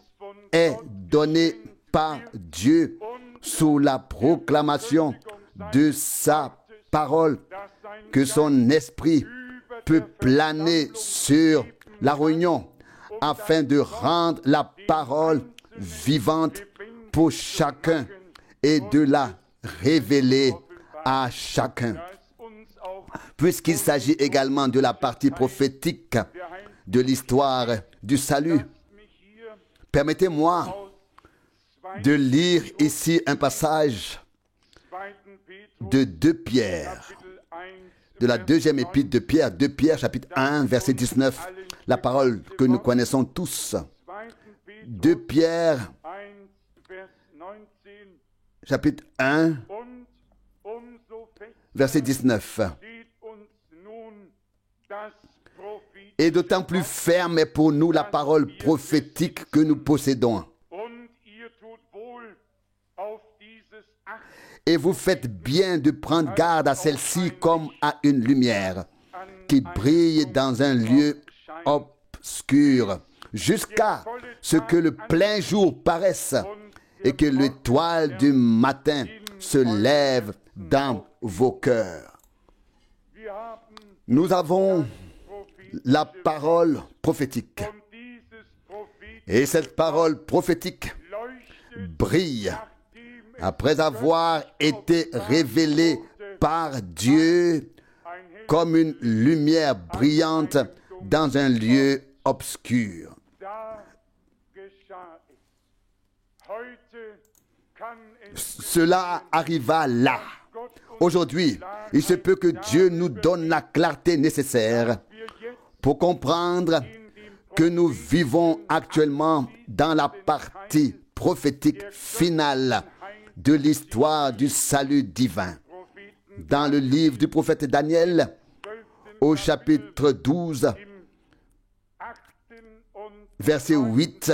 est donné par Dieu sous la proclamation de sa parole, que son esprit peut planer sur la réunion afin de rendre la parole vivante pour chacun et de la révéler à chacun. Puisqu'il s'agit également de la partie prophétique de l'histoire du salut, permettez-moi de lire ici un passage de 2 Pierre, de la deuxième épître de Pierre, 2 Pierre chapitre 1, verset 19, la parole que nous connaissons tous. 2 Pierre chapitre 1, verset 19. Et d'autant plus ferme est pour nous la parole prophétique que nous possédons. Et vous faites bien de prendre garde à celle-ci comme à une lumière qui brille dans un lieu obscur, jusqu'à ce que le plein jour paraisse et que l'étoile du matin se lève dans vos cœurs. Nous avons la parole prophétique. Et cette parole prophétique brille après avoir été révélée par Dieu comme une lumière brillante dans un lieu obscur. Cela arriva là. Aujourd'hui, il se peut que Dieu nous donne la clarté nécessaire pour comprendre que nous vivons actuellement dans la partie prophétique finale de l'histoire du salut divin. Dans le livre du prophète Daniel, au chapitre 12, versets 8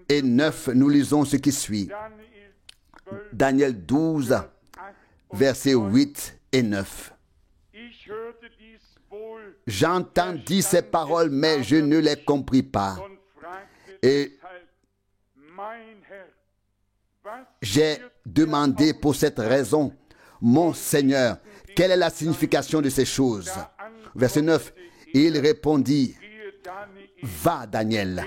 et 9, nous lisons ce qui suit. Daniel 12, versets 8 et 9. J'entendis ces paroles, mais je ne les compris pas. Et j'ai demandé pour cette raison, mon Seigneur, quelle est la signification de ces choses? Verset 9, il répondit, va Daniel,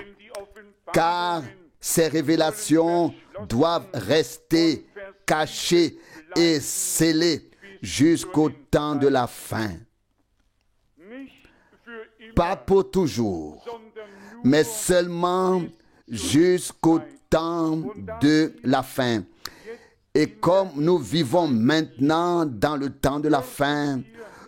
car ces révélations doivent rester cachées et scellées jusqu'au temps de la fin. Pas pour toujours, mais seulement jusqu'au temps de la fin. Et comme nous vivons maintenant dans le temps de la fin,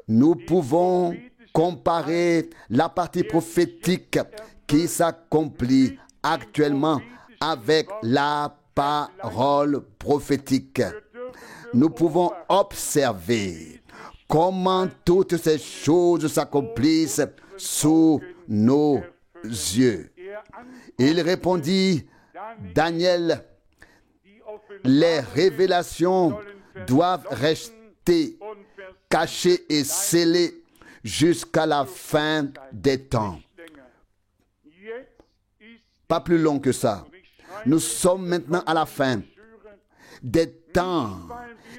nous pouvons comparer la partie prophétique qui s'accomplit actuellement avec la parole prophétique. Nous pouvons observer comment toutes ces choses s'accomplissent sous nos yeux. Il répondit, Daniel, les révélations doivent rester cachées et scellées jusqu'à la fin des temps. Pas plus long que ça. Nous sommes maintenant à la fin des temps.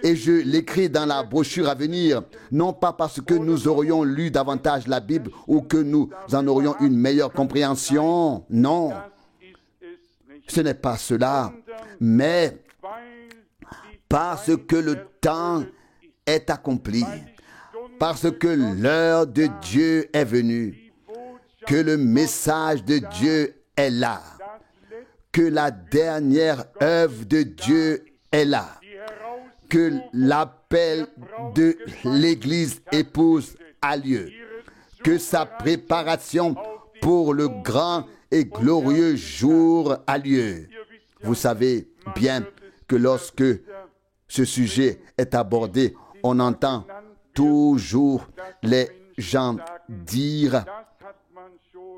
Et je l'écris dans la brochure à venir, non pas parce que nous aurions lu davantage la Bible ou que nous en aurions une meilleure compréhension. Non, ce n'est pas cela. Mais parce que le temps est accompli, parce que l'heure de Dieu est venue, que le message de Dieu est là, que la dernière œuvre de Dieu est là, que l'appel de l'Église épouse a lieu, que sa préparation pour le grand et glorieux jour a lieu. Vous savez bien que lorsque ce sujet est abordé, on entend toujours les gens dire,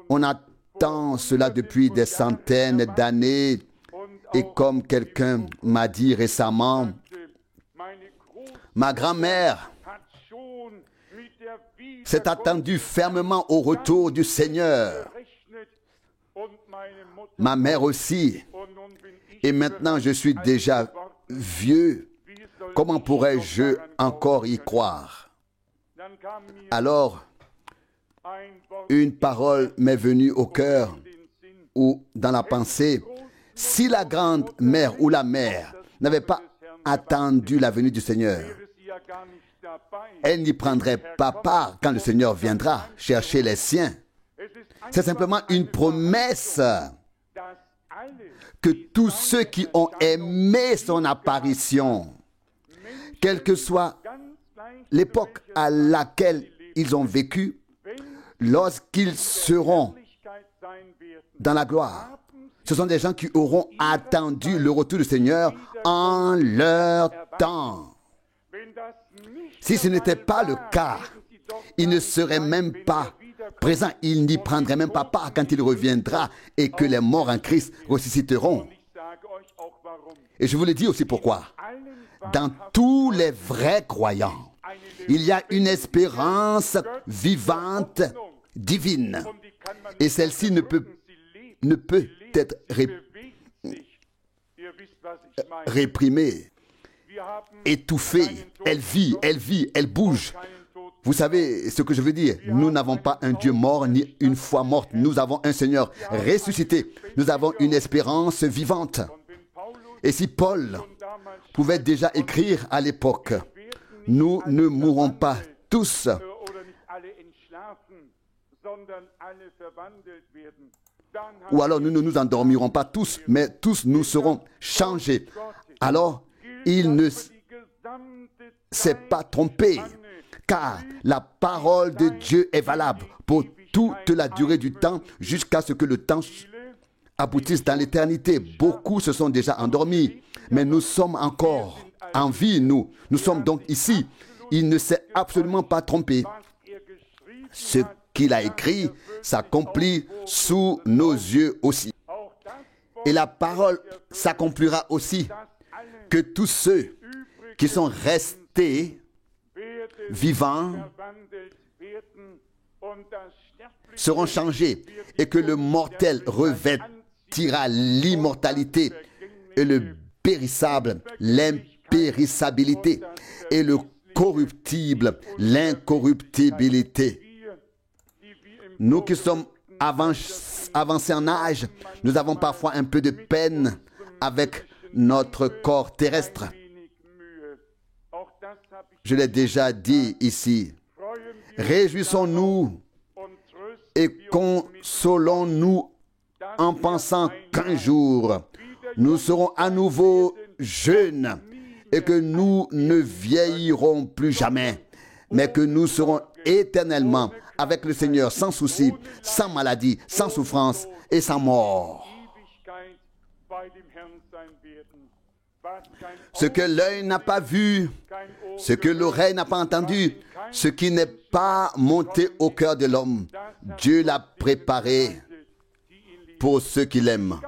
on attend cela depuis des centaines d'années, et comme quelqu'un m'a dit récemment, ma grand-mère s'est attendue fermement au retour du Seigneur. Ma mère aussi. Et maintenant, je suis déjà vieux. Comment pourrais-je encore y croire? Alors, une parole m'est venue au cœur ou dans la pensée. Si la grande-mère ou la mère n'avait pas attendu la venue du Seigneur, elle n'y prendrait pas part quand le Seigneur viendra chercher les siens. C'est simplement une promesse que tous ceux qui ont aimé son apparition, quelle que soit l'époque à laquelle ils ont vécu, lorsqu'ils seront dans la gloire, ce sont des gens qui auront attendu le retour du Seigneur en leur temps. Si ce n'était pas le cas, ils ne seraient même pas présents, ils n'y prendraient même pas part quand il reviendra et que les morts en Christ ressusciteront. Et je vous le dis aussi pourquoi. Dans tous les vrais croyants, il y a une espérance vivante, divine. Et celle-ci ne peut être réprimée, étouffée. Elle vit, elle bouge. Vous savez ce que je veux dire? Nous n'avons pas un Dieu mort ni une foi morte. Nous avons un Seigneur ressuscité. Nous avons une espérance vivante. Et si Paul pouvait déjà écrire à l'époque, nous ne mourrons pas tous, ou alors nous ne nous endormirons pas tous, mais tous nous serons changés. Alors, il ne s'est pas trompé, car la parole de Dieu est valable pour toute la durée du temps, jusqu'à ce que le temps aboutisse dans l'éternité. Beaucoup se sont déjà endormis, mais nous sommes encore en vie, nous sommes donc ici. Il ne s'est absolument pas trompé. Ce qu'il a écrit s'accomplit sous nos yeux aussi. Et la parole s'accomplira aussi, que tous ceux qui sont restés vivants seront changés et que le mortel revêtira l'immortalité et le périssable, l'impérissabilité et le corruptible, l'incorruptibilité. Nous qui sommes avancés en âge, nous avons parfois un peu de peine avec notre corps terrestre. Je l'ai déjà dit ici. Réjouissons-nous et consolons-nous en pensant qu'un jour, nous serons à nouveau jeunes et que nous ne vieillirons plus jamais, mais que nous serons éternellement avec le Seigneur sans souci, sans maladie, sans souffrance et sans mort. Ce que l'œil n'a pas vu, ce que l'oreille n'a pas entendu, ce qui n'est pas monté au cœur de l'homme, Dieu l'a préparé pour ceux qui l'aiment.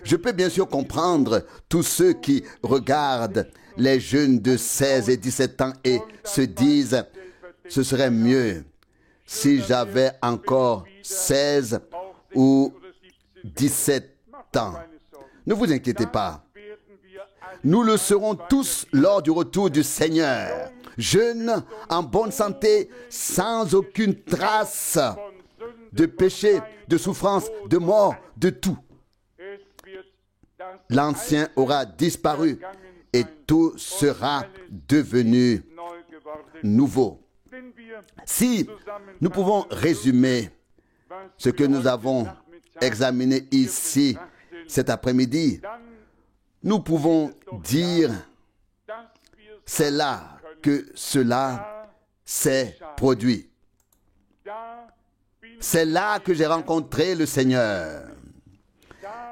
Je peux bien sûr comprendre tous ceux qui regardent les jeunes de 16 et 17 ans et se disent « Ce serait mieux si j'avais encore 16 ou 17 ans. » Ne vous inquiétez pas. Nous le serons tous lors du retour du Seigneur, jeunes, en bonne santé, sans aucune trace de péché, de souffrance, de mort, de tout. L'ancien aura disparu et tout sera devenu nouveau. Si nous pouvons résumer ce que nous avons examiné ici cet après-midi, nous pouvons dire c'est là que cela s'est produit. C'est là que j'ai rencontré le Seigneur.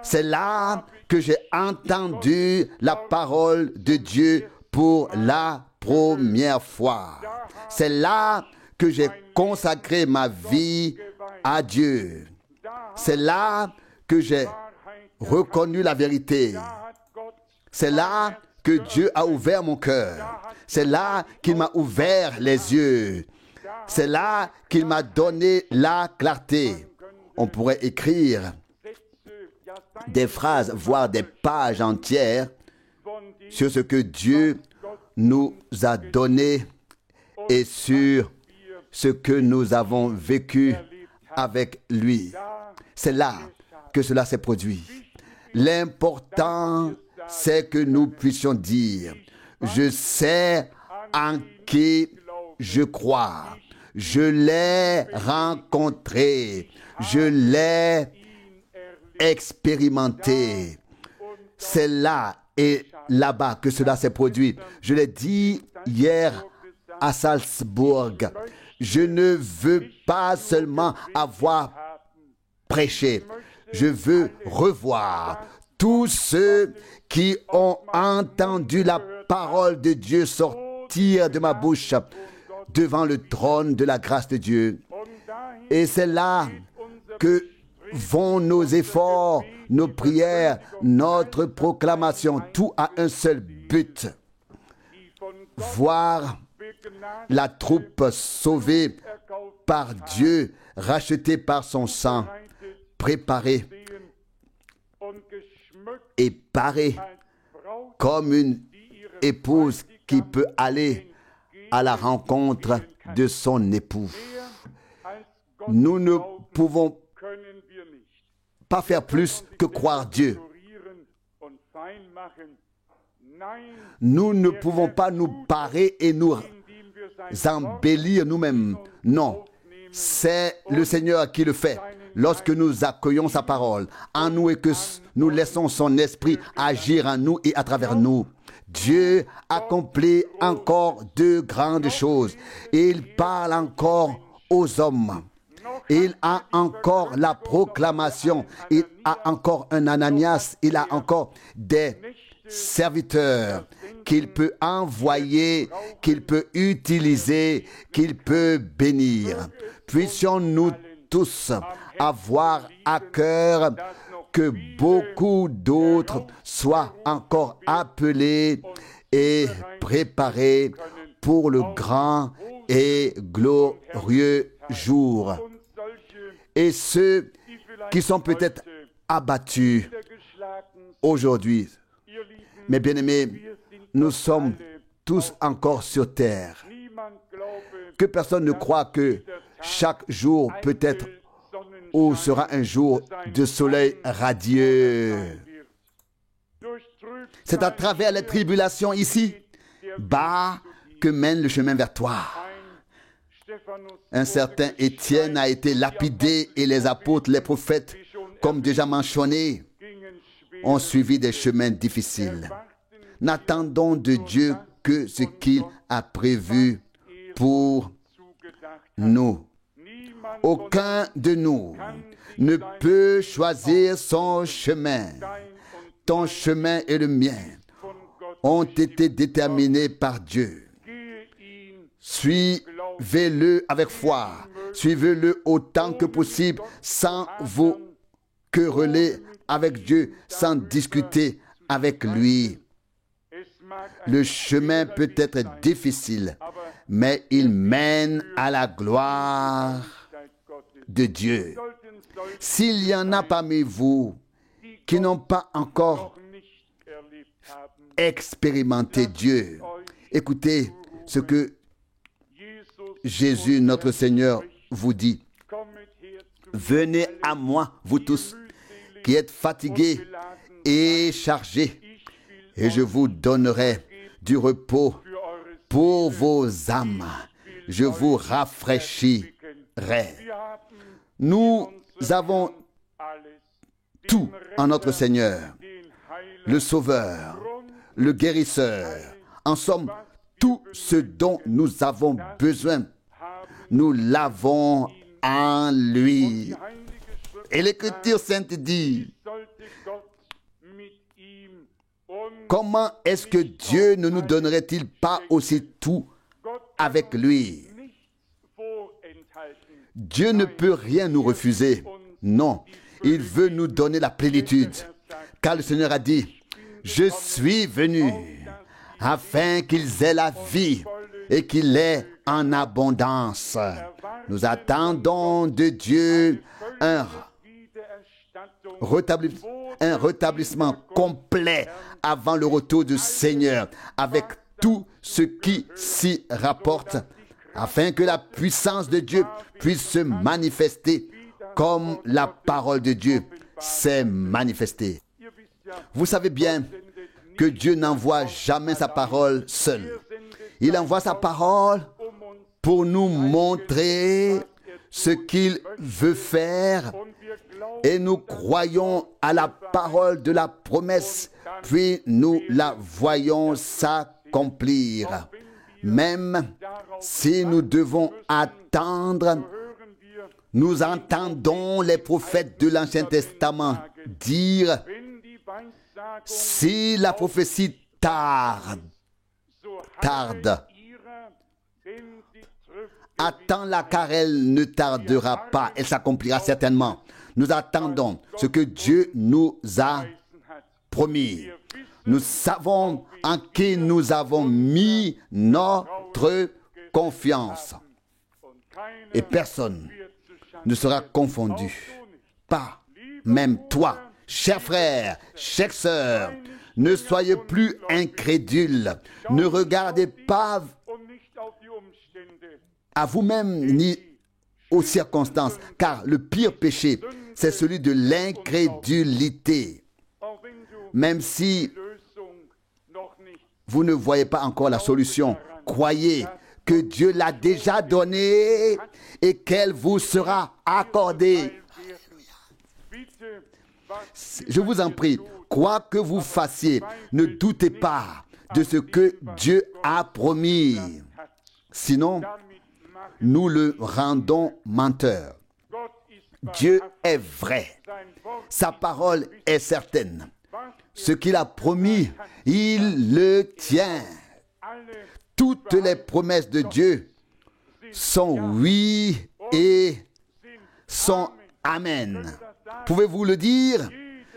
C'est là que j'ai entendu la parole de Dieu pour la première fois. C'est là que j'ai consacré ma vie à Dieu. C'est là que j'ai reconnu la vérité. C'est là que Dieu a ouvert mon cœur. C'est là qu'il m'a ouvert les yeux. C'est là qu'il m'a donné la clarté. On pourrait écrire des phrases, voire des pages entières sur ce que Dieu nous a donné et sur ce que nous avons vécu avec lui. C'est là que cela s'est produit. L'important, c'est que nous puissions dire, je sais en qui je crois. Je l'ai rencontré. Je l'ai expérimenté. C'est là et là-bas que cela s'est produit. Je l'ai dit hier à Salzbourg. Je ne veux pas seulement avoir prêché. Je veux revoir tous ceux qui ont entendu la parole de Dieu sortir de ma bouche devant le trône de la grâce de Dieu. Et c'est là que vont nos efforts, nos prières, notre proclamation. Tout a un seul but. Voir la troupe sauvée par Dieu, rachetée par son sang, préparée et parée comme une épouse qui peut aller à la rencontre de son époux. Nous ne pouvons pas faire plus que croire Dieu. Nous ne pouvons pas nous parer et nous embellir nous-mêmes. Non, c'est le Seigneur qui le fait. Lorsque nous accueillons sa parole en nous et que nous laissons son esprit agir en nous et à travers nous, Dieu accomplit encore de grandes choses. Il parle encore aux hommes. Il a encore la proclamation. Il a encore un Ananias. Il a encore des serviteurs qu'il peut envoyer, qu'il peut utiliser, qu'il peut bénir. Puissions-nous tous avoir à cœur que beaucoup d'autres soient encore appelés et préparés pour le grand et glorieux jour. Et ceux qui sont peut-être abattus aujourd'hui, mes bien-aimés, nous sommes tous encore sur terre. Que personne ne croit que chaque jour peut-être ou sera un jour de soleil radieux. C'est à travers les tribulations ici, bas, que mène le chemin vers toi. Un certain Étienne a été lapidé et les apôtres, les prophètes, comme déjà mentionné, ont suivi des chemins difficiles. N'attendons de Dieu que ce qu'il a prévu pour nous. Aucun de nous ne peut choisir son chemin. Ton chemin et le mien ont été déterminés par Dieu. Suivez-le avec foi. Suivez-le autant que possible sans vous quereller avec Dieu, sans discuter avec lui. Le chemin peut être difficile, mais il mène à la gloire de Dieu. S'il y en a parmi vous qui n'ont pas encore expérimenté Dieu, écoutez ce que Jésus, notre Seigneur, vous dit. Venez à moi, vous tous, qui êtes fatigués et chargés, et je vous donnerai du repos pour vos âmes. Je vous rafraîchirai. Nous avons tout en notre Seigneur, le Sauveur, le Guérisseur. En somme, tout ce dont nous avons besoin, nous l'avons en lui. Et l'Écriture sainte dit, comment est-ce que Dieu ne nous donnerait-il pas aussi tout avec lui? Dieu ne peut rien nous refuser. Non, il veut nous donner la plénitude. Car le Seigneur a dit, je suis venu afin qu'ils aient la vie et qu'il l'ait en abondance. Nous attendons de Dieu un rétablissement complet avant le retour du Seigneur, avec tout ce qui s'y rapporte, afin que la puissance de Dieu puisse se manifester comme la parole de Dieu s'est manifestée. Vous savez bien que Dieu n'envoie jamais sa parole seul. Il envoie sa parole pour nous montrer ce qu'il veut faire, et nous croyons à la parole de la promesse, puis nous la voyons s'accomplir. Même si nous devons attendre, nous entendons les prophètes de l'Ancien Testament dire, si la prophétie tarde, attends-la car elle ne tardera pas, elle s'accomplira certainement. Nous attendons ce que Dieu nous a promis. Nous savons en qui nous avons mis notre confiance. Et personne ne sera confondu. Pas même toi, cher frère, chère sœur. Ne soyez plus incrédules. Ne regardez pas à vous-même ni aux circonstances, car le pire péché, c'est celui de l'incrédulité. Même si vous ne voyez pas encore la solution, croyez que Dieu l'a déjà donnée et qu'elle vous sera accordée. Je vous en prie, quoi que vous fassiez, ne doutez pas de ce que Dieu a promis. Sinon, nous le rendons menteur. Dieu est vrai. Sa parole est certaine. Ce qu'il a promis, il le tient. Toutes les promesses de Dieu sont oui et sont amen. Pouvez-vous le dire?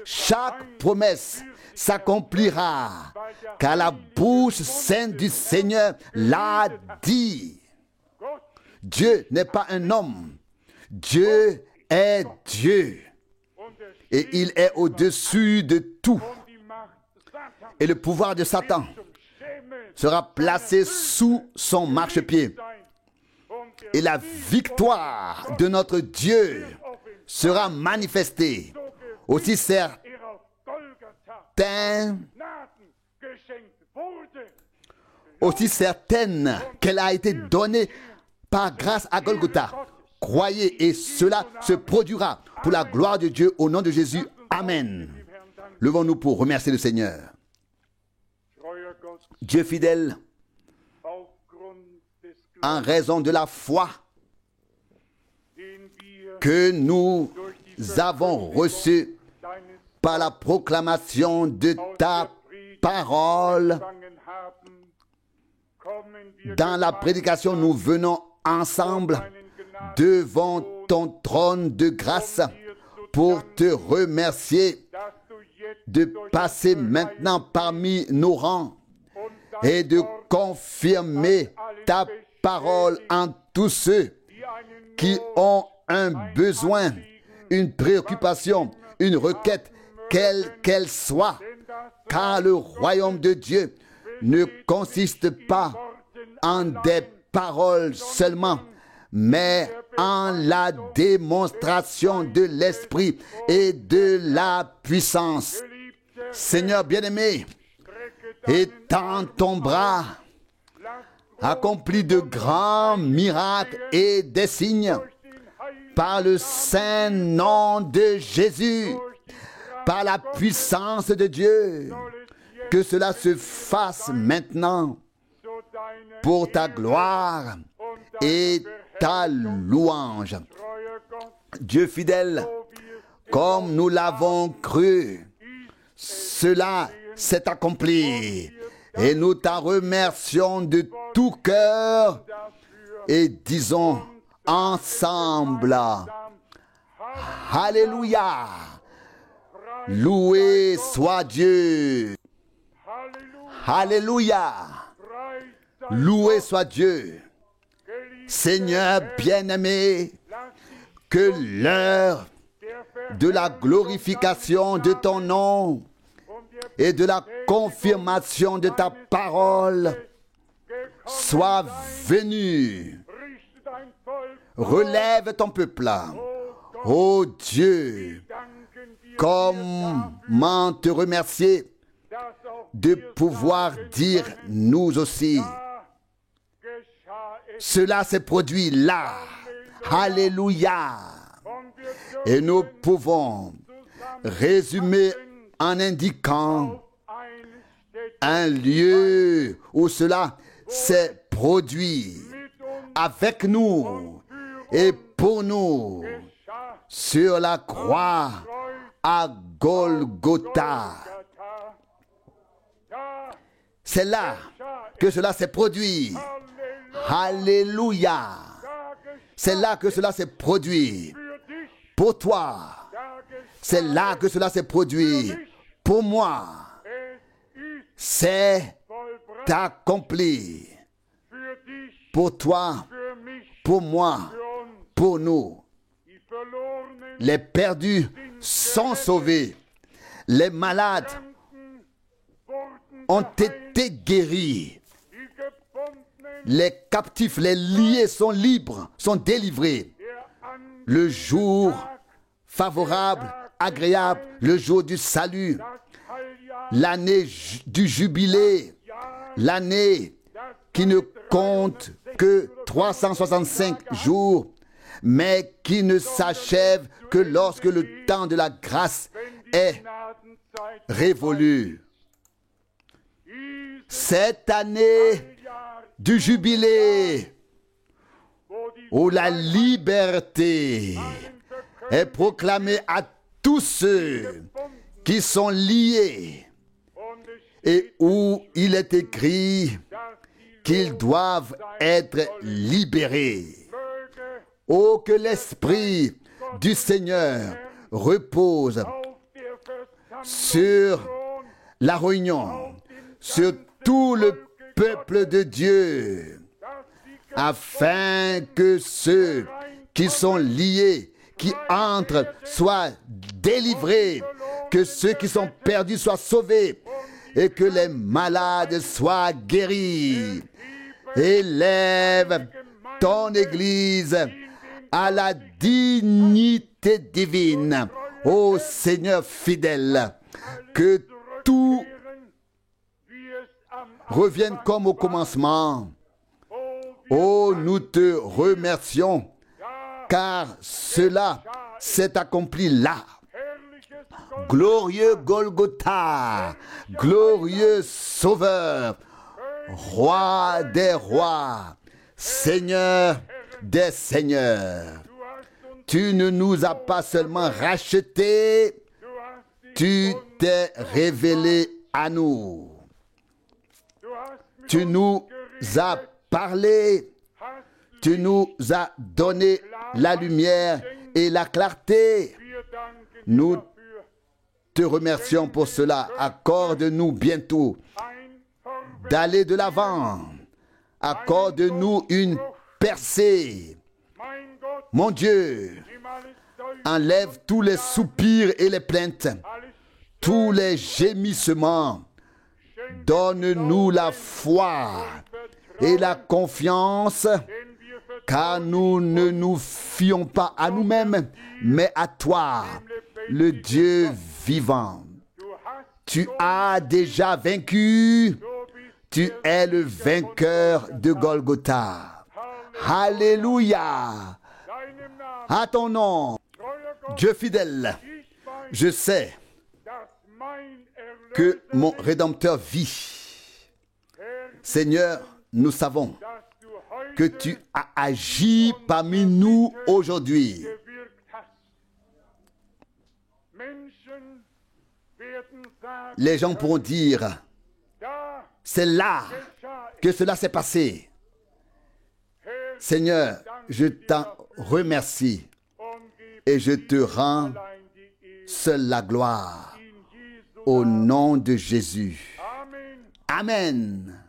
Chaque promesse s'accomplira, car la bouche sainte du Seigneur l'a dit. Dieu n'est pas un homme. Dieu est Dieu. Et il est au-dessus de tout. Et le pouvoir de Satan sera placé sous son marchepied. Et la victoire de notre Dieu sera manifestée. Aussi certaine qu'elle a été donnée par grâce à Golgotha. Croyez et cela se produira pour la gloire de Dieu au nom de Jésus. Amen. Levons-nous pour remercier le Seigneur. Dieu fidèle, en raison de la foi que nous avons reçue par la proclamation de ta parole, dans la prédication, nous venons ensemble devant ton trône de grâce pour te remercier de passer maintenant parmi nos rangs et de confirmer ta parole en tous ceux qui ont un besoin, une préoccupation, une requête, quelle qu'elle soit, car le royaume de Dieu ne consiste pas en des paroles seulement, mais en la démonstration de l'Esprit et de la puissance. Seigneur bien-aimé, étends ton bras, accomplis de grands miracles et des signes par le saint nom de Jésus, par la puissance de Dieu. Que cela se fasse maintenant pour ta gloire et ta louange. Dieu fidèle, comme nous l'avons cru, cela s'est accompli. Et nous t'en remercions de tout cœur et disons ensemble, Alléluia, loué soit Dieu. Alléluia, loué soit Dieu. Seigneur bien-aimé, que l'heure de la glorification de ton nom et de la confirmation de ta parole soit venue. Relève ton peuple. Ô Dieu, comment te remercier de pouvoir dire nous aussi. Cela s'est produit là. Alléluia. Et nous pouvons résumer en indiquant un lieu où cela s'est produit avec nous et pour nous sur la croix à Golgotha. C'est là que cela s'est produit. Alléluia. C'est là que cela s'est produit. Pour toi. C'est là que cela s'est produit. Pour moi. C'est accompli. Pour toi. Pour moi. Pour nous. Les perdus sont sauvés. Les malades ont été guéris. Les captifs, les liés sont libres, sont délivrés. Le jour favorable, agréable, le jour du salut, l'année du jubilé, l'année qui ne compte que 365 jours, mais qui ne s'achève que lorsque le temps de la grâce est révolu. Cette année du jubilé, où la liberté est proclamée à tous ceux qui sont liés et où il est écrit qu'ils doivent être libérés. Oh, que l'Esprit du Seigneur repose sur la réunion, sur tout le peuple de Dieu, afin que ceux qui sont liés, qui entrent, soient délivrés, que ceux qui sont perdus soient sauvés, et que les malades soient guéris. Élève ton Église à la dignité divine. Ô Seigneur fidèle, que tout revienne comme au commencement. Oh, nous te remercions, car cela s'est accompli là. Glorieux Golgotha, glorieux Sauveur, Roi des rois, Seigneur des seigneurs. Tu ne nous as pas seulement rachetés, tu t'es révélé à nous. Tu nous as parlé, tu nous as donné la lumière et la clarté. Nous te remercions pour cela. Accorde-nous bientôt d'aller de l'avant. Accorde-nous une percée. Mon Dieu, enlève tous les soupirs et les plaintes, tous les gémissements. Donne-nous la foi et la confiance, car nous ne nous fions pas à nous-mêmes, mais à toi, le Dieu vivant. Tu as déjà vaincu. Tu es le vainqueur de Golgotha. Alléluia. À ton nom, Dieu fidèle, je sais que mon Rédempteur vit. Seigneur, nous savons que tu as agi parmi nous aujourd'hui. Les gens pourront dire, c'est là que cela s'est passé. Seigneur, je t'en remercie et je te rends seule la gloire au nom de Jésus. Amen.